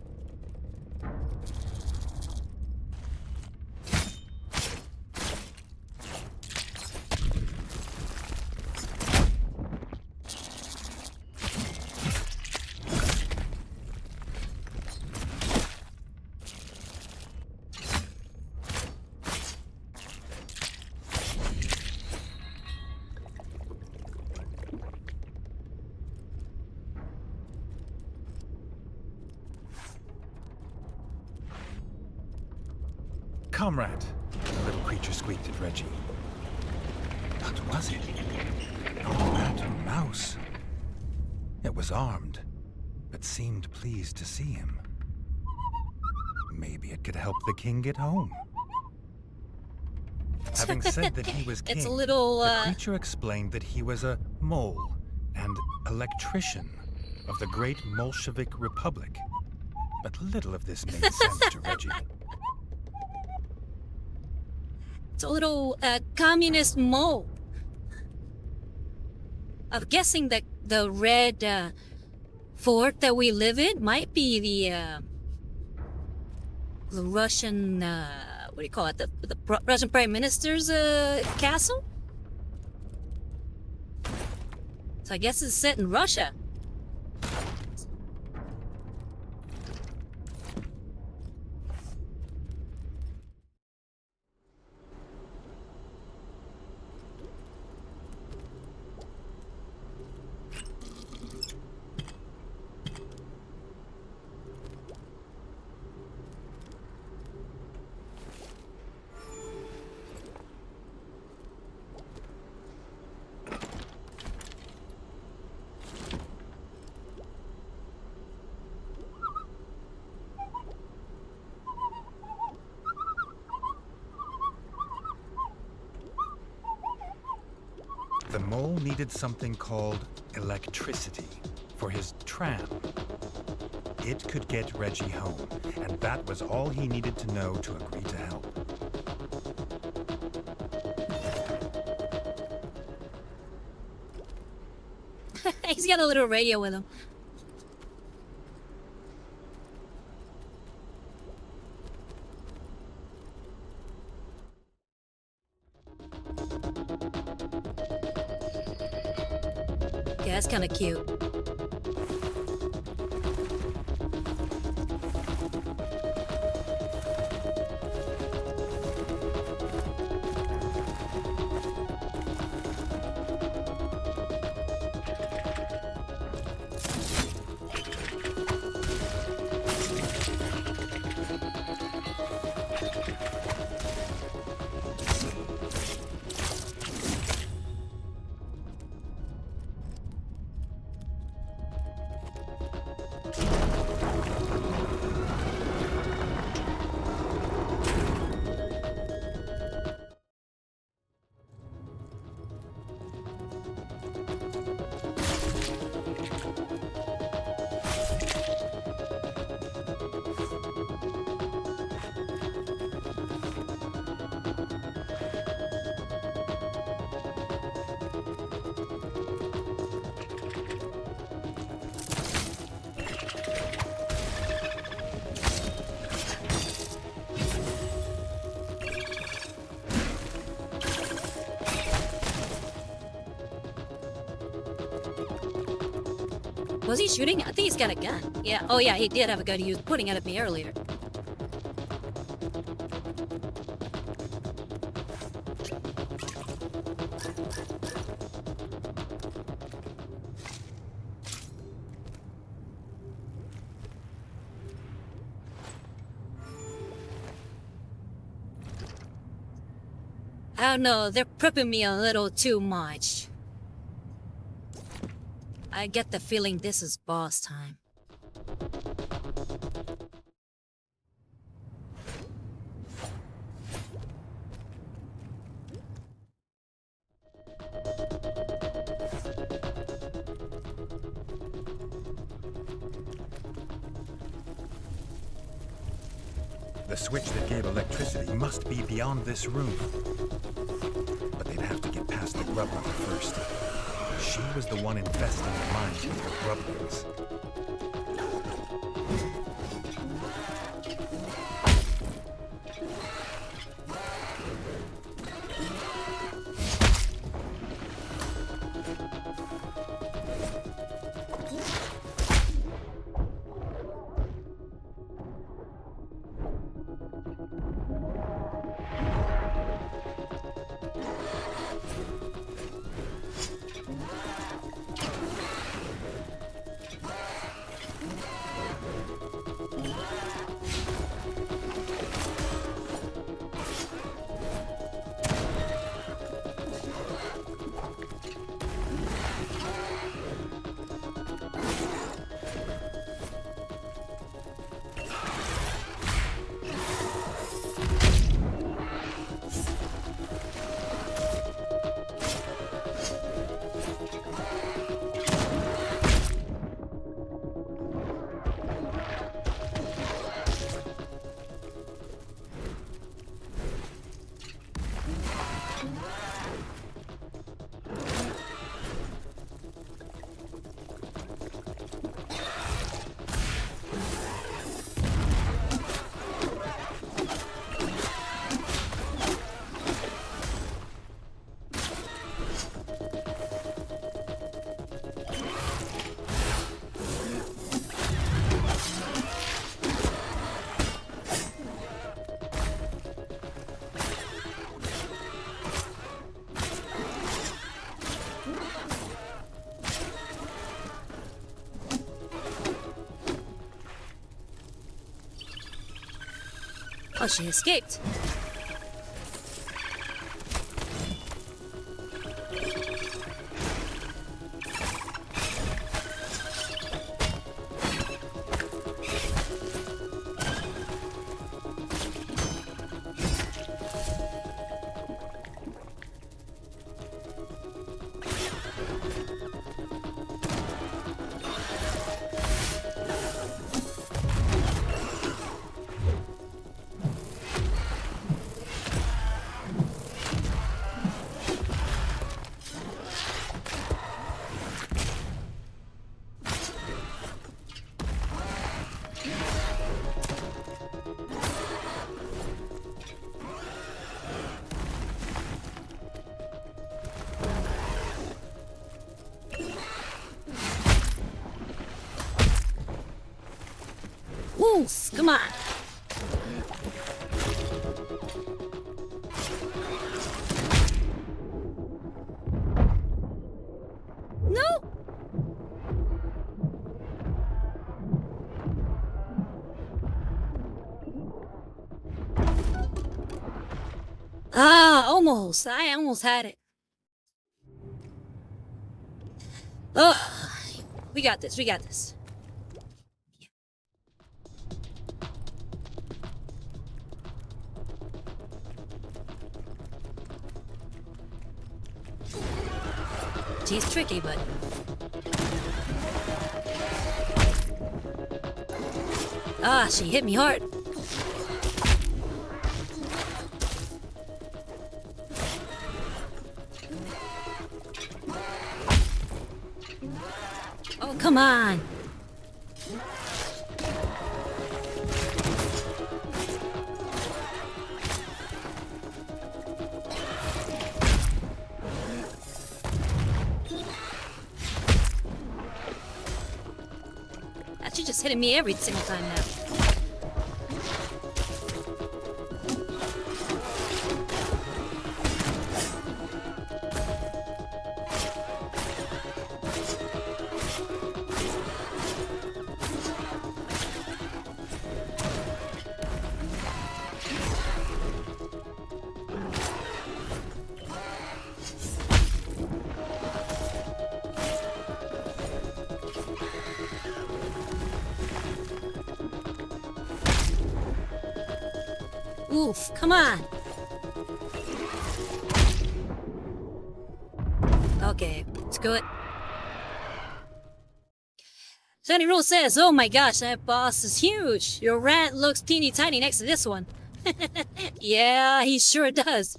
Comrade, the little creature squeaked at Reggie. What was it? A rat or mouse? It was armed, but seemed pleased to see him. Maybe it could help the king get home. Having said that he was king, It's a little, the creature explained that he was a mole and electrician of the great Bolshevik Republic. But little of this made sense to Reggie. It's a little communist mole. I'm guessing that the red fort that we live in might be the Russian, what do you call it? The Russian Prime Minister's castle? So I guess it's set in Russia. The mole needed something called electricity for his tram. It could get Reggie home, and that was all he needed to know to agree to help. He's got a little radio with him. Yeah, that's kind of cute. Was he shooting? I think he's got a gun. Yeah, oh yeah, he did have a gun he was pointing it at me earlier. I don't know, they're prepping me a little too much. I get the feeling this is boss time. The switch that gave electricity must be beyond this room. But they'd have to get past the grub mother first. She was the one infesting the mines with her grublings. Oh, she escaped. Come on. No. Ah, almost. I almost had it. Oh, we got this. We got this. She's tricky, but... Ah, she hit me hard. Oh, come on. She's just hitting me every single time now. Oof, come on. Okay, let's go it. Sunny Rule says, oh my gosh, that boss is huge. Your rat looks teeny tiny next to this one. Yeah, he sure does.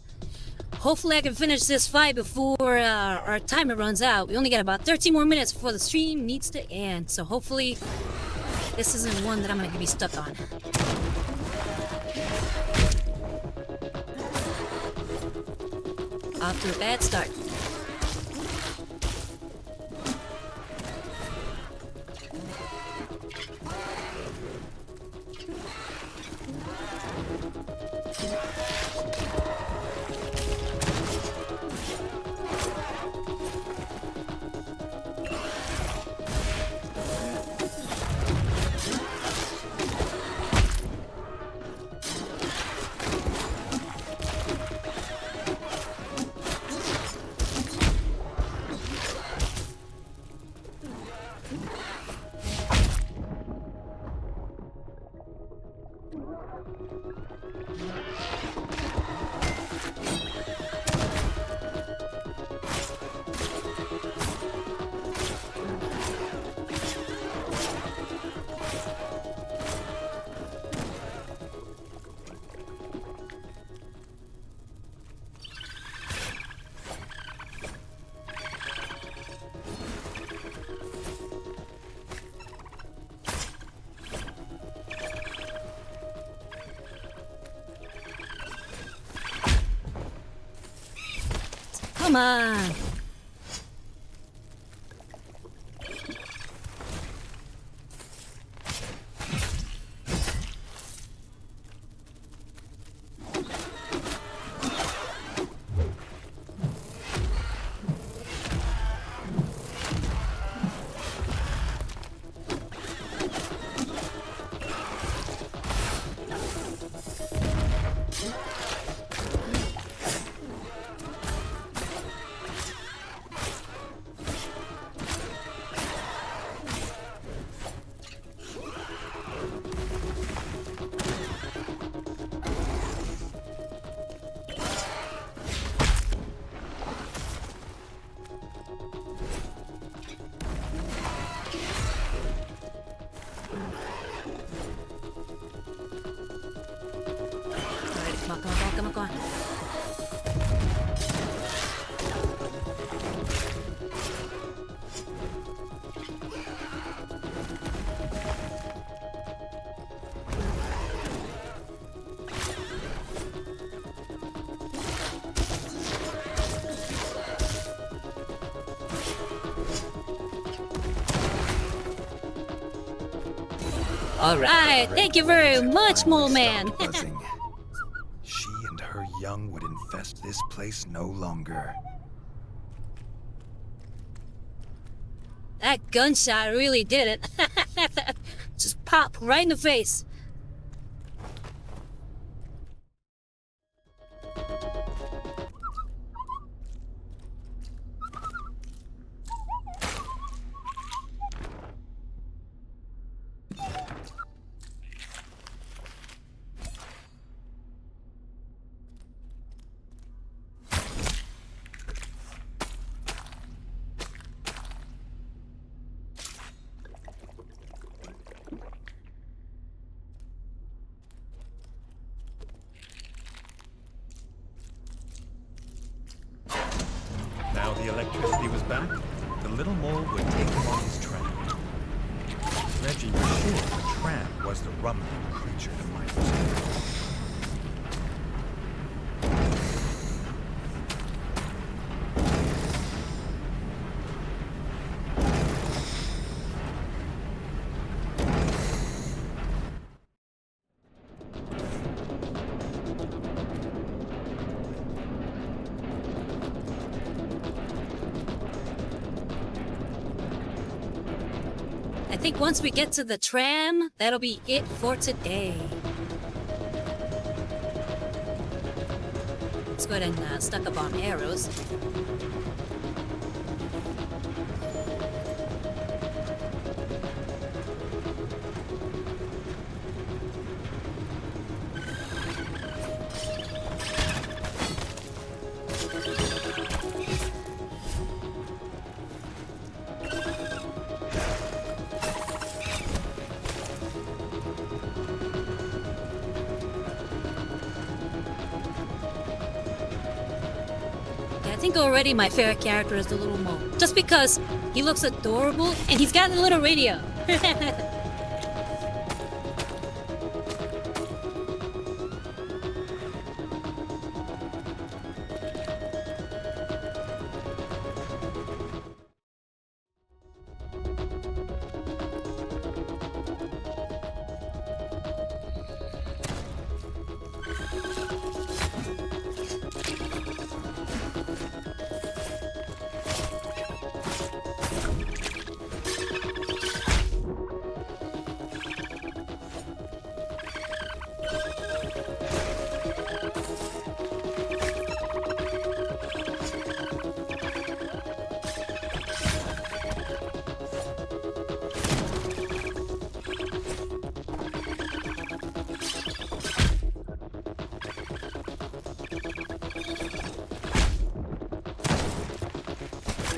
Hopefully I can finish this fight before our timer runs out. We only got about 13 more minutes before the stream needs to end. So hopefully this isn't one that I'm gonna be stuck on. Off to a bad start. Come on. Come on, come on. All right, thank you very much, mole man. Stop buzzing. She and her young would infest this place no longer. That gunshot really did it. Just pop right in the face. Now the electricity was back, the little mole would take him on his tram. Reggie was sure the tram was the rumbling creature the miners heard. I think once we get to the tram, that'll be it for today. Let's go ahead and stock up on arrows. I think already my favorite character is the little mole. Just because he looks adorable and he's got a little radio.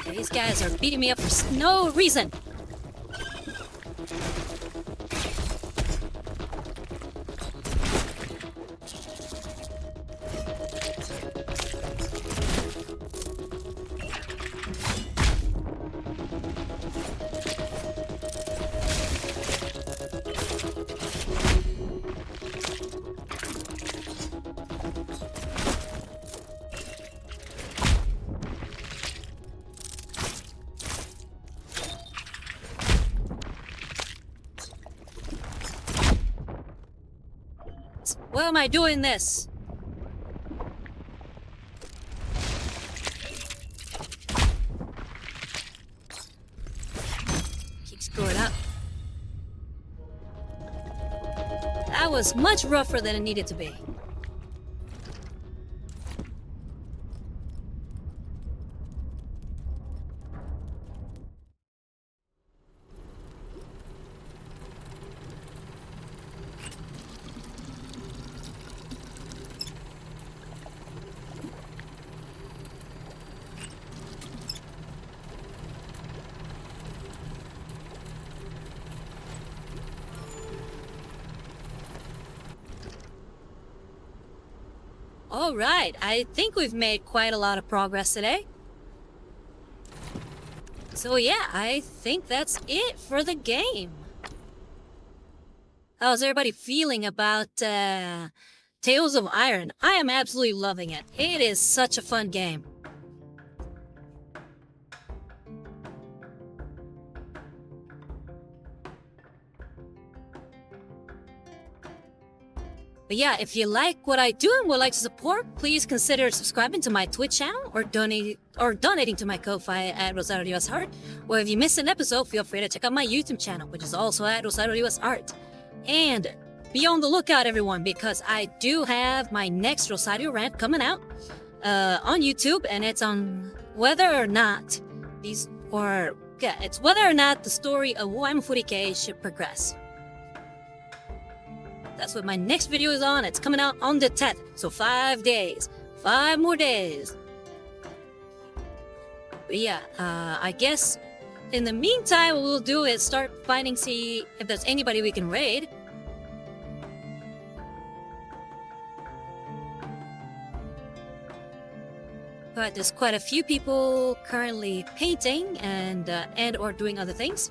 These guys are beating me up for no reason. Why am I doing this? Keep screwing up. That was much rougher than it needed to be. All right, I think we've made quite a lot of progress today. So yeah, I think that's it for the game. How's everybody feeling about Tales of Iron? I am absolutely loving it. It is such a fun game. But yeah, if you like what I do and would like to support, please consider subscribing to my Twitch channel or donating to my Ko-Fi at Rosario US Art. Or if you miss an episode, feel free to check out my YouTube channel, which is also at Rosario US Art. And be on the lookout, everyone, because I do have my next Rosario rant coming out on YouTube, and it's on whether or not it's whether or not the story of Waim Furike should progress. That's what my next video is on. It's coming out on the 10th. So 5 days. 5 more days. But yeah, I guess in the meantime, what we'll do is start see if there's anybody we can raid. But there's quite a few people currently painting and or doing other things.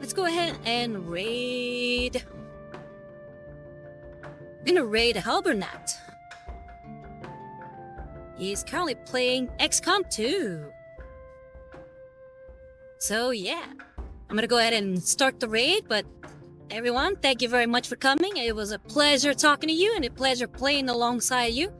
Let's go ahead and raid. I'm gonna raid Halbernat. He's currently playing XCOM 2. So yeah, I'm gonna go ahead and start the raid, but everyone, thank you very much for coming. It was a pleasure talking to you and a pleasure playing alongside you.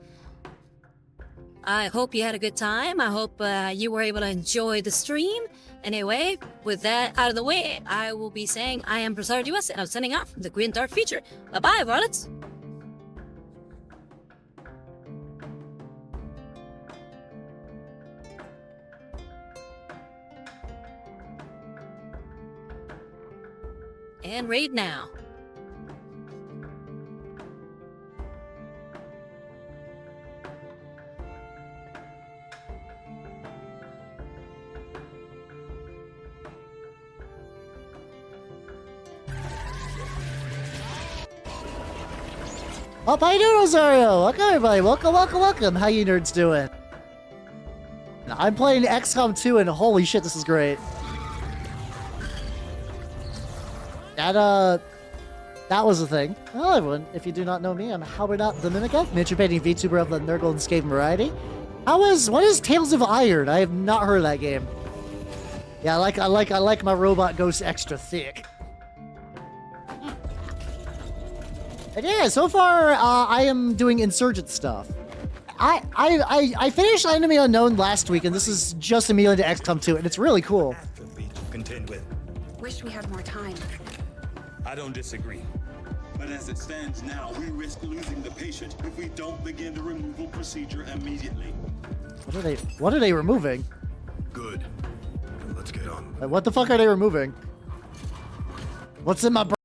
I hope you had a good time. I hope you were able to enjoy the stream. Anyway, with that out of the way, I will be saying I am Brazard US, and I'm sending out from the Green Dart feature. Bye-bye, varlets! And raid now. Oh, how you doing, Rosario? Welcome, everybody. Welcome. How you nerds doing? I'm playing XCOM 2, and holy shit, this is great. That was the thing. Hello, everyone. If you do not know me, I'm Halbernat the Mimic-Elf, miniature painting VTuber of the Nurgle and Skaven variety. What is Tales of Iron? I have not heard of that game. Yeah, I like my robot ghost extra thick. And yeah, so far, I am doing Insurgent stuff. I finished Enemy Unknown last week, and this is just immediately to XCOM 2, and it's really cool. Contend with. Wish we had more time. I don't disagree. But as it stands now, we risk losing the patient if we don't begin the removal procedure immediately. What are they removing? Good. Let's get on. What the fuck are they removing? What's in my brain?